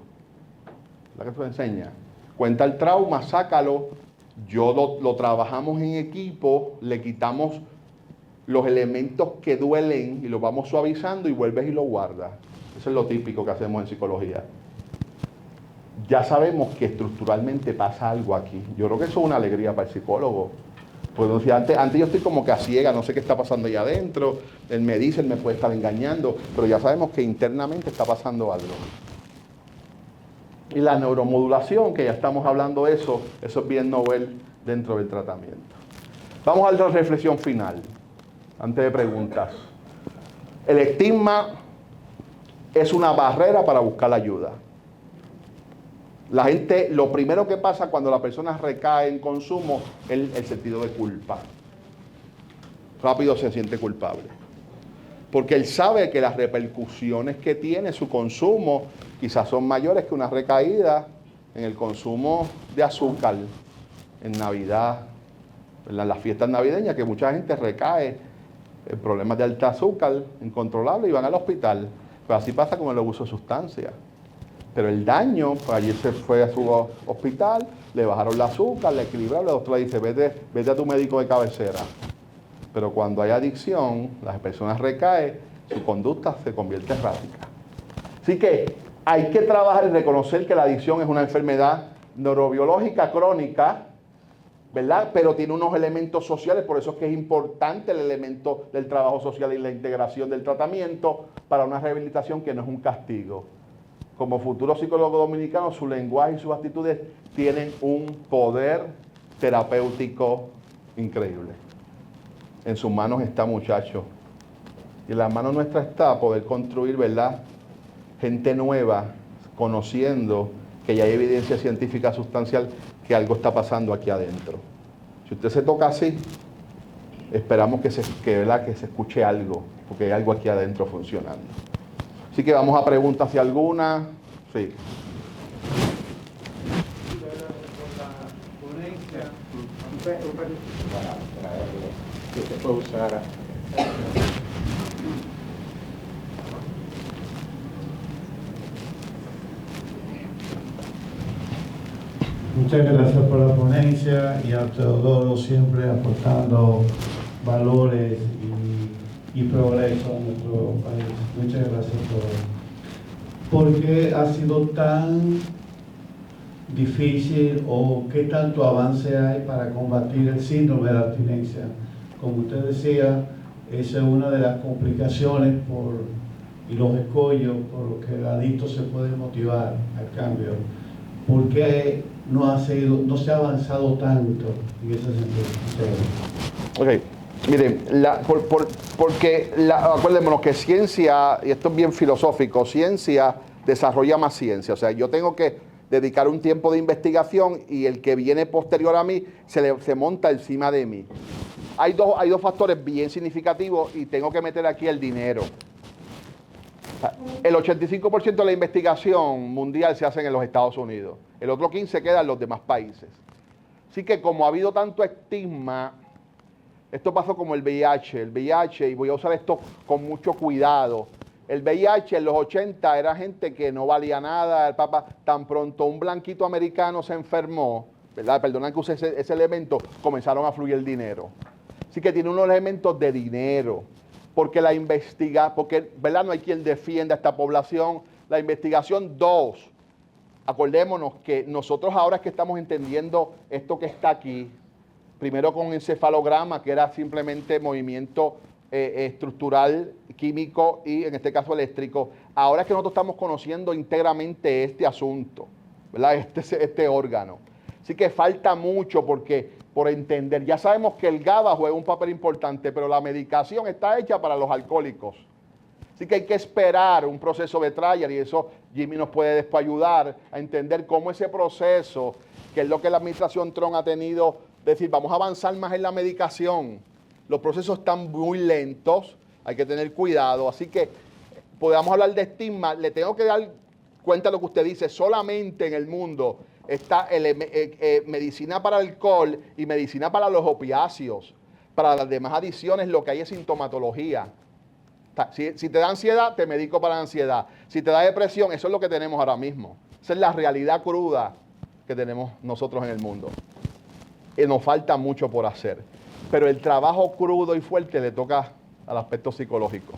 S2: ¿La que se enseña? Cuenta el trauma, sácalo. Lo trabajamos en equipo, le quitamos los elementos que duelen y los vamos suavizando y vuelves y lo guardas. Eso es lo típico que hacemos en psicología. Ya sabemos que estructuralmente pasa algo aquí. Yo creo que eso es una alegría para el psicólogo. Pues antes yo estoy como que a ciega, no sé qué está pasando ahí adentro. Él me dice, él me puede estar engañando, pero ya sabemos que internamente está pasando algo. Y la neuromodulación, que ya estamos hablando de eso es bien novel dentro del tratamiento. Vamos a la reflexión final, antes de preguntas. El estigma es una barrera para buscar la ayuda. La gente, lo primero que pasa cuando la persona recae en consumo es el sentido de culpa. Rápido se siente culpable. Porque él sabe que las repercusiones que tiene su consumo quizás son mayores que una recaída en el consumo de azúcar en Navidad, en las fiestas navideñas, que mucha gente recae en problemas de alta azúcar incontrolable y van al hospital. Pero así pasa con el abuso de sustancias. Pero el daño, pues ayer se fue a su hospital, le bajaron el azúcar, le equilibraron, el doctor le dice, vete a tu médico de cabecera. Pero cuando hay adicción, las personas recaen, su conducta se convierte errática. Así que hay que trabajar y reconocer que la adicción es una enfermedad neurobiológica crónica, ¿verdad? Pero tiene unos elementos sociales, por eso es que es importante el elemento del trabajo social y la integración del tratamiento para una rehabilitación que no es un castigo. Como futuro psicólogo dominicano, su lenguaje y sus actitudes tienen un poder terapéutico increíble. En sus manos está, muchacho. Y en las manos nuestras está poder construir, ¿verdad? Gente nueva, conociendo que ya hay evidencia científica sustancial que algo está pasando aquí adentro. Si usted se toca así, esperamos ¿verdad? Que se escuche algo, porque hay algo aquí adentro funcionando. Así que vamos a preguntas si alguna. Sí.
S1: Que se puede usar.
S3: Muchas gracias por la ponencia y a Teodoro siempre aportando valores y progreso a nuestro país. Muchas gracias por ¿Por qué ha sido tan difícil o qué tanto avance hay para combatir el síndrome de la abstinencia? Como usted decía, esa es una de las complicaciones y los escollos por los que el adicto se puede motivar al cambio. ¿Por qué no se ha avanzado tanto en ese sentido?
S2: Ok, miren, porque acuérdense que ciencia, y esto es bien filosófico, ciencia desarrolla más ciencia. O sea, yo tengo que dedicar un tiempo de investigación y el que viene posterior a mí se monta encima de mí. Hay dos factores bien significativos y tengo que meter aquí el dinero. El 85% de la investigación mundial se hace en los Estados Unidos. El otro 15% queda en los demás países. Así que como ha habido tanto estigma, esto pasó como el VIH, y voy a usar esto con mucho cuidado. El VIH en los 80 era gente que no valía nada, el Papa, tan pronto un blanquito americano se enfermó, ¿verdad? Perdonan que use ese elemento, comenzaron a fluir el dinero. Así que tiene unos elementos de dinero, porque ¿verdad? No hay quien defienda a esta población. La investigación, acordémonos que nosotros ahora es que estamos entendiendo esto que está aquí, primero con encefalograma, que era simplemente movimiento estructural, químico y en este caso eléctrico. Ahora es que nosotros estamos conociendo íntegramente este asunto, ¿verdad? Este órgano. Así que falta mucho por entender. Ya sabemos que el GABA juega un papel importante, pero la medicación está hecha para los alcohólicos. Así que hay que esperar un proceso de trial y eso Jimmy nos puede después ayudar a entender cómo ese proceso, que es lo que la administración Trump ha tenido, decir, vamos a avanzar más en la medicación. Los procesos están muy lentos, hay que tener cuidado. Así que podamos hablar de estigma, le tengo que dar cuenta de lo que usted dice, solamente en el mundo está medicina para el alcohol y medicina para los opiáceos. Para las demás adicciones lo que hay es sintomatología. Si te da ansiedad, te medico para la ansiedad. Si te da depresión, eso es lo que tenemos ahora mismo. Esa es la realidad cruda que tenemos nosotros en el mundo. Y nos falta mucho por hacer. Pero el trabajo crudo y fuerte le toca al aspecto psicológico.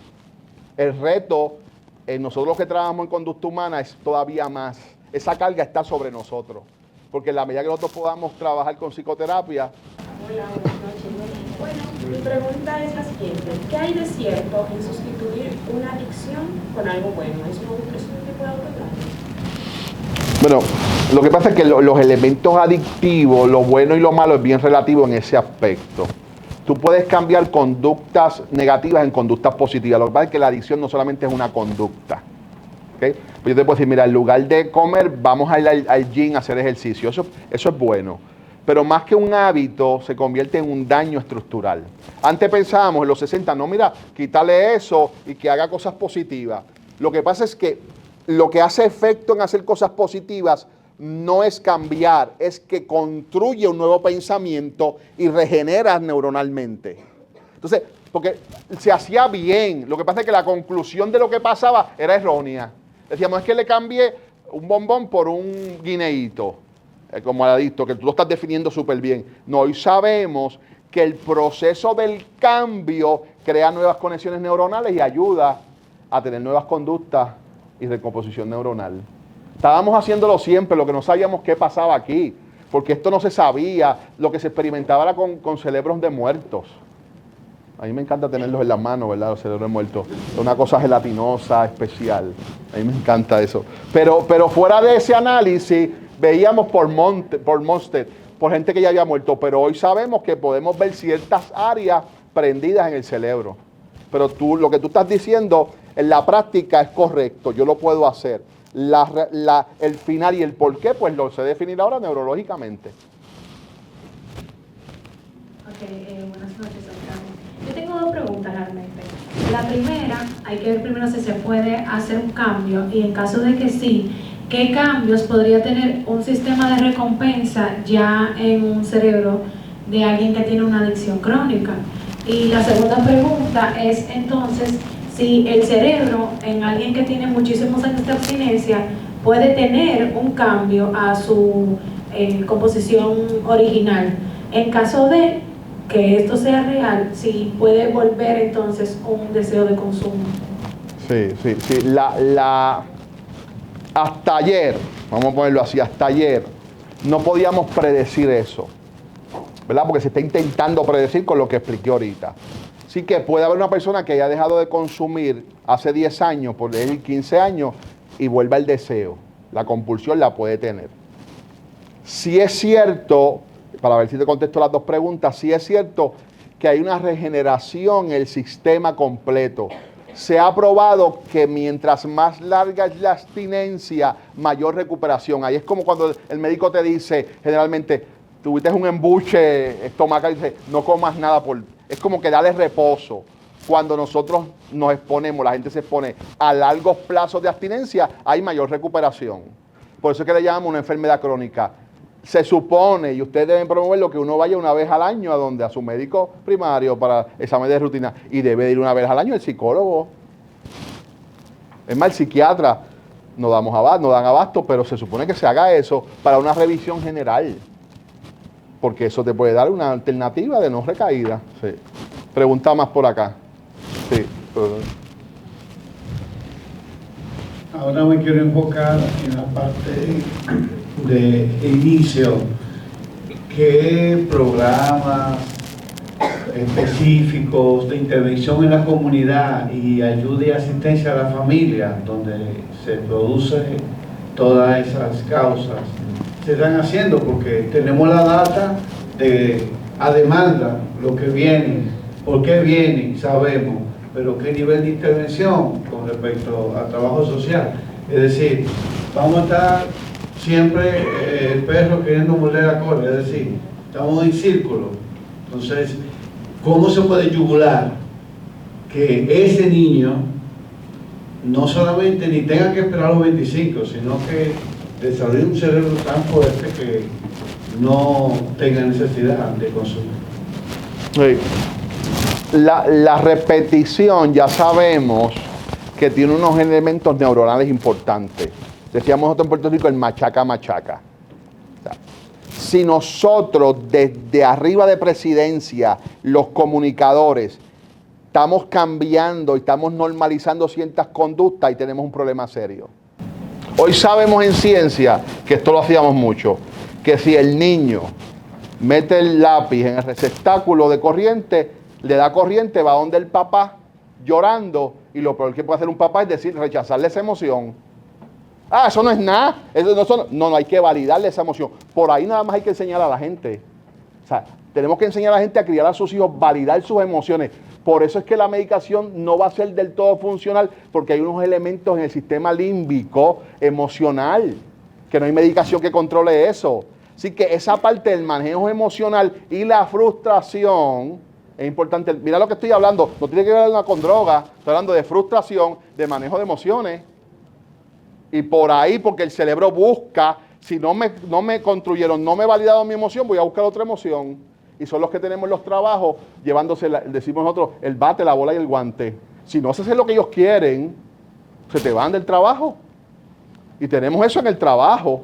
S2: El reto en nosotros los que trabajamos en conducta humana es todavía más. Esa carga está sobre nosotros. Porque en la medida que nosotros podamos trabajar con psicoterapia.
S4: Hola, buenas noches. Bueno, mi pregunta es la siguiente. ¿Qué hay de cierto en sustituir una adicción con algo bueno? ¿Es un tipo de autotrato?
S2: Bueno, lo que pasa es que los elementos adictivos, lo bueno y lo malo es bien relativo en ese aspecto. Tú puedes cambiar conductas negativas en conductas positivas. Lo que pasa es que la adicción no solamente es una conducta. ¿Okay? Pues yo te puedo decir, mira, en lugar de comer, vamos a ir al gym a hacer ejercicio. Eso es bueno. Pero más que un hábito, se convierte en un daño estructural. Antes pensábamos en los 60, no, mira, quítale eso y que haga cosas positivas. Lo que pasa es que lo que hace efecto en hacer cosas positivas no es cambiar, es que construye un nuevo pensamiento y regenera neuronalmente. Entonces, porque se hacía bien, lo que pasa es que la conclusión de lo que pasaba era errónea. Decíamos, es que le cambié un bombón por un guineíto, como el adicto, que tú lo estás definiendo súper bien. No, hoy sabemos que el proceso del cambio crea nuevas conexiones neuronales y ayuda a tener nuevas conductas y recomposición neuronal. Estábamos haciéndolo siempre, lo que no sabíamos qué pasaba aquí, porque esto no se sabía, lo que se experimentaba era con cerebros de muertos. A mí me encanta tenerlos en las manos, ¿verdad? Los cerebros de muertos. Es una cosa gelatinosa, especial. A mí me encanta eso. Pero fuera de ese análisis, veíamos por Monster, por gente que ya había muerto, pero hoy sabemos que podemos ver ciertas áreas prendidas en el cerebro. Pero lo que tú estás diciendo en la práctica es correcto, yo lo puedo hacer. El final y el por qué, pues lo sé definir ahora neurológicamente.
S4: Ok, buenas noches, Santiago. Yo tengo dos preguntas realmente. La primera, hay que ver primero si se puede hacer un cambio y en caso de que sí, ¿qué cambios podría tener un sistema de recompensa ya en un cerebro de alguien que tiene una adicción crónica? Y la segunda pregunta es entonces, si el cerebro en alguien que tiene muchísimos años de abstinencia puede tener un cambio a su composición original. En caso de que esto sea real, si puede volver entonces un deseo de consumo.
S2: Sí. Hasta ayer, vamos a ponerlo así, hasta ayer, no podíamos predecir eso, ¿verdad? Porque se está intentando predecir con lo que expliqué ahorita. Así que puede haber una persona que haya dejado de consumir hace 10 años, por decir 15 años, y vuelva el deseo. La compulsión la puede tener. Si es cierto, para ver si te contesto las dos preguntas, si es cierto que hay una regeneración en el sistema completo. Se ha probado que mientras más larga es la abstinencia, mayor recuperación. Ahí es como cuando el médico te dice, generalmente, tuviste un embuche estomacal y dice, no comas nada es como que dale reposo. Cuando nosotros nos exponemos, la gente se expone a largos plazos de abstinencia, hay mayor recuperación. Por eso es que le llamamos una enfermedad crónica. Se supone, y ustedes deben promoverlo, que uno vaya una vez al año a su médico primario para examen de rutina, y debe de ir una vez al año el psicólogo. Es más, el psiquiatra no dan abasto, pero se supone que se haga eso para una revisión general. Porque eso te puede dar una alternativa de no recaída. Sí. Pregunta más por acá. Sí.
S3: Ahora me quiero enfocar en la parte de inicio. ¿Qué programas específicos de intervención en la comunidad y ayuda y asistencia a la familia, donde se producen todas esas causas, se están haciendo? Porque tenemos la data de a demanda, lo que viene, por qué viene, sabemos, pero ¿qué nivel de intervención con respecto al trabajo social? Es decir, vamos a estar siempre el perro queriendo morder la cola, es decir, estamos en círculo. Entonces, ¿cómo se puede yugular que ese niño no solamente ni tenga que esperar a los 25, sino que desarrolle un cerebro tan fuerte que no tenga necesidad de consumir?
S2: Sí. La repetición ya sabemos que tiene unos elementos neuronales importantes. Decíamos nosotros en Puerto Rico el machaca. O sea, si nosotros desde arriba de presidencia, los comunicadores, estamos cambiando y estamos normalizando ciertas conductas y tenemos un problema serio. Hoy sabemos en ciencia, que esto lo hacíamos mucho, que si el niño mete el lápiz en el receptáculo de corriente, le da corriente, va donde el papá llorando, y lo peor que puede hacer un papá es decir, rechazarle esa emoción. Ah, eso no es nada. No, hay que validarle esa emoción. Por ahí nada más hay que enseñar a la gente. O sea, tenemos que enseñar a la gente a criar a sus hijos, validar sus emociones. Por eso es que la medicación no va a ser del todo funcional, porque hay unos elementos en el sistema límbico emocional, que no hay medicación que controle eso. Así que esa parte del manejo emocional y la frustración es importante. Mira lo que estoy hablando, no tiene que ver con droga, estoy hablando de frustración, de manejo de emociones. Y por ahí, porque el cerebro busca, si no me construyeron, no me validaron mi emoción, voy a buscar otra emoción. Y son los que tenemos en los trabajos, llevándose, decimos nosotros, el bate, la bola y el guante. Si no se hace lo que ellos quieren, se te van del trabajo. Y tenemos eso en el trabajo.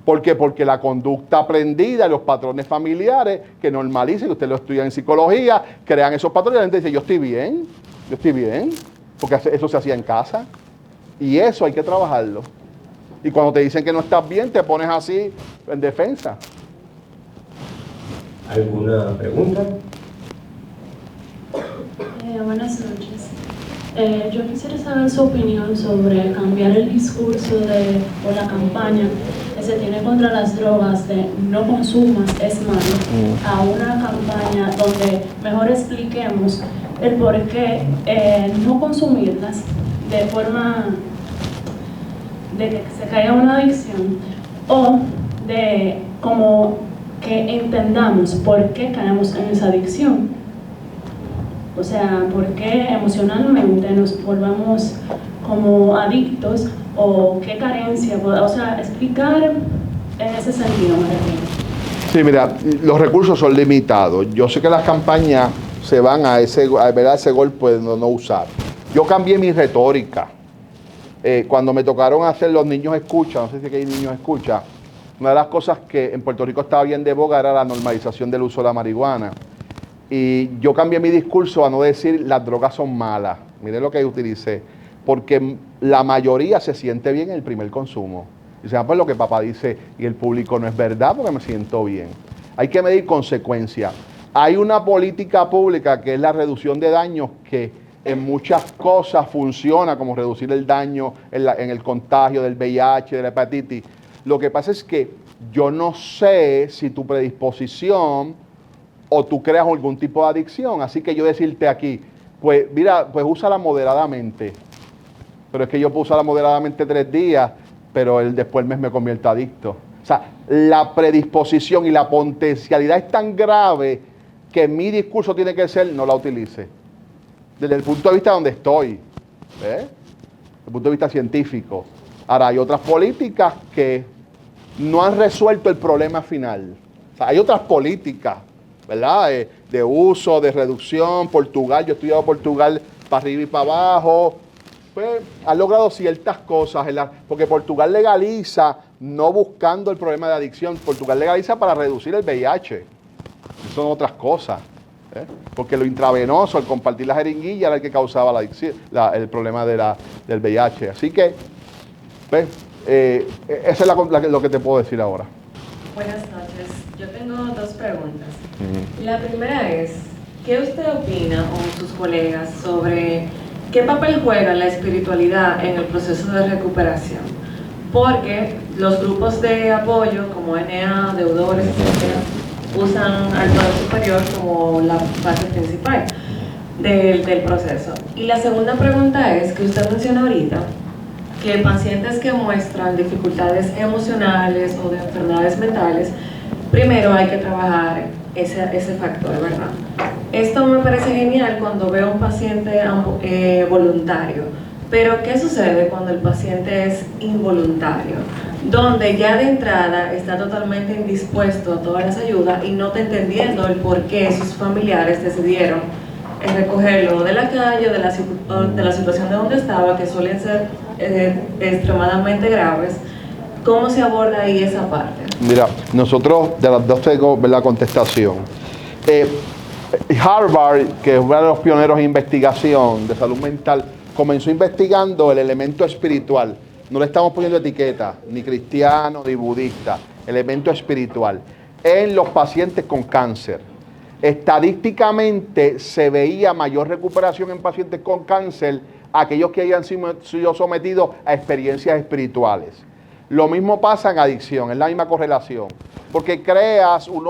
S2: ¿Por qué? Porque la conducta aprendida, los patrones familiares que normalicen, usted lo estudia en psicología, crean esos patrones y la gente dice, yo estoy bien, porque eso se hacía en casa. Y eso hay que trabajarlo. Y cuando te dicen que no estás bien, te pones así en defensa.
S1: ¿Alguna pregunta?
S4: Buenas noches. Yo quisiera saber su opinión sobre cambiar el discurso o la campaña que se tiene contra las drogas de no consumas, es malo, a una campaña donde mejor expliquemos el por qué no consumirlas de forma de que se caiga una adicción, o de como que entendamos por qué caemos en esa adicción. O sea, por qué emocionalmente nos volvemos como adictos, o qué carencia, o sea, explicar en ese sentido, me refiero.
S2: Sí, mira, los recursos son limitados. Yo sé que las campañas se van a ese golpe de no usar. Yo cambié mi retórica. Cuando me tocaron hacer los niños escucha, no sé si aquí hay niños escucha, una de las cosas que en Puerto Rico estaba bien de boga era la normalización del uso de la marihuana. Y yo cambié mi discurso a no decir las drogas son malas. Miren lo que utilicé. Porque la mayoría se siente bien en el primer consumo. Y se pues lo que papá dice y el público no es verdad porque me siento bien. Hay que medir consecuencias. Hay una política pública que es la reducción de daños que en muchas cosas funciona, como reducir el daño en el contagio del VIH, de la hepatitis. Lo que pasa es que yo no sé si tu predisposición o tú creas algún tipo de adicción. Así que yo decirte aquí, pues mira, pues úsala moderadamente. Pero es que yo puedo usarla moderadamente 3 días, pero después del mes me convierto adicto. O sea, la predisposición y la potencialidad es tan grave que mi discurso tiene que ser, no la utilice. Desde el punto de vista donde estoy, desde el punto de vista científico. Ahora, hay otras políticas que no han resuelto el problema final. O sea, hay otras políticas, ¿verdad? De uso, de reducción. Portugal, yo he estudiado Portugal para arriba y para abajo. Pues han logrado ciertas cosas, porque Portugal legaliza no buscando el problema de adicción. Portugal legaliza para reducir el VIH. Son otras cosas. Porque lo intravenoso, el compartir la jeringuilla, era el que causaba la adicción, el problema del VIH. Así que, pues, eso es lo que te puedo decir ahora.
S5: Buenas noches. Yo tengo 2 preguntas. La primera es, ¿qué usted opina o sus colegas sobre qué papel juega la espiritualidad en el proceso de recuperación? Porque los grupos de apoyo como NA, deudores, etc., usan al poder superior como la base principal. del proceso. Y la segunda pregunta es que usted mencionó ahorita que pacientes que muestran dificultades emocionales o de enfermedades mentales, primero hay que trabajar ese factor, ¿verdad? Esto me parece genial cuando veo un paciente voluntario, pero ¿qué sucede cuando el paciente es involuntario? Donde ya de entrada está totalmente indispuesto a todas las ayudas y no está entendiendo el por qué sus familiares decidieron recogerlo de la calle, de la situación de donde estaba, que suelen ser extremadamente graves. ¿Cómo se aborda ahí esa parte?
S2: Mira, nosotros de las dos tengo la contestación. Harvard, que es uno de los pioneros en investigación de salud mental, comenzó investigando el elemento espiritual. No le estamos poniendo etiqueta, ni cristiano, ni budista, elemento espiritual, en los pacientes con cáncer. Estadísticamente se veía mayor recuperación en pacientes con cáncer, aquellos que hayan sido sometidos a experiencias espirituales. Lo mismo pasa en adicción, es la misma correlación, porque creas un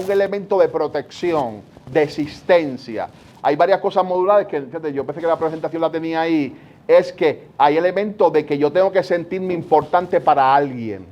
S2: elemento de protección, de existencia. Hay varias cosas modulares que, fíjate, yo pensé que la presentación la tenía ahí, es que hay elementos de que yo tengo que sentirme importante para alguien,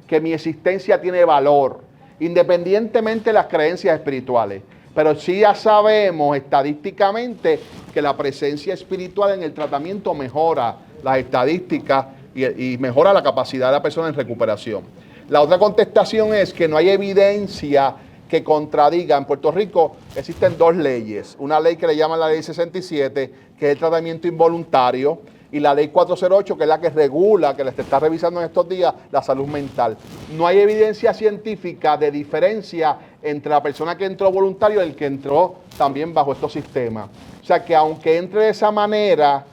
S2: que mi existencia tiene valor, independientemente de las creencias espirituales. Pero sí ya sabemos estadísticamente que la presencia espiritual en el tratamiento mejora las estadísticas y mejora la capacidad de la persona en recuperación. La otra contestación es que no hay evidencia que contradiga. En Puerto Rico existen dos leyes. Una ley que le llaman la ley 67, que es el tratamiento involuntario, y la ley 408, que es la que regula, que les está revisando en estos días, la salud mental. No hay evidencia científica de diferencia entre la persona que entró voluntario y el que entró también bajo estos sistemas. O sea que aunque entre de esa manera,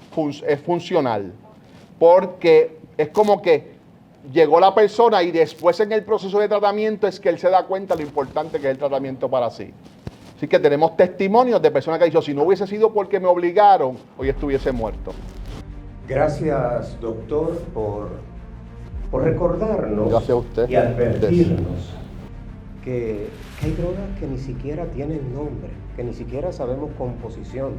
S2: es funcional. Porque es como que llegó la persona y después en el proceso de tratamiento es que él se da cuenta de lo importante que es el tratamiento para sí. Así que tenemos testimonios de personas que han dicho, si no hubiese sido porque me obligaron, hoy estuviese muerto.
S1: Gracias, doctor, por recordarnos.
S2: Gracias a usted.
S1: Y advertirnos que hay drogas que ni siquiera tienen nombre, que ni siquiera sabemos composición,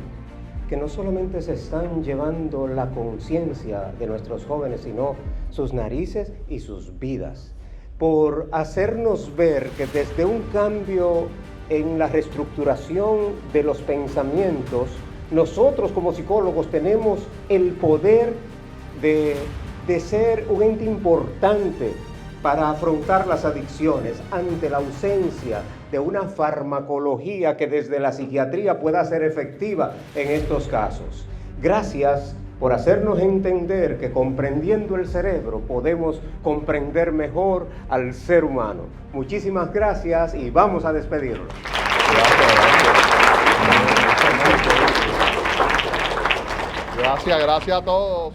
S1: que no solamente se están llevando la conciencia de nuestros jóvenes, sino sus narices y sus vidas, por hacernos ver que desde un cambio en la reestructuración de los pensamientos, nosotros como psicólogos tenemos el poder de ser un ente importante para afrontar las adicciones ante la ausencia de una farmacología que desde la psiquiatría pueda ser efectiva en estos casos. Gracias por hacernos entender que comprendiendo el cerebro podemos comprender mejor al ser humano. Muchísimas gracias y vamos a despedirnos.
S2: Gracias a todos.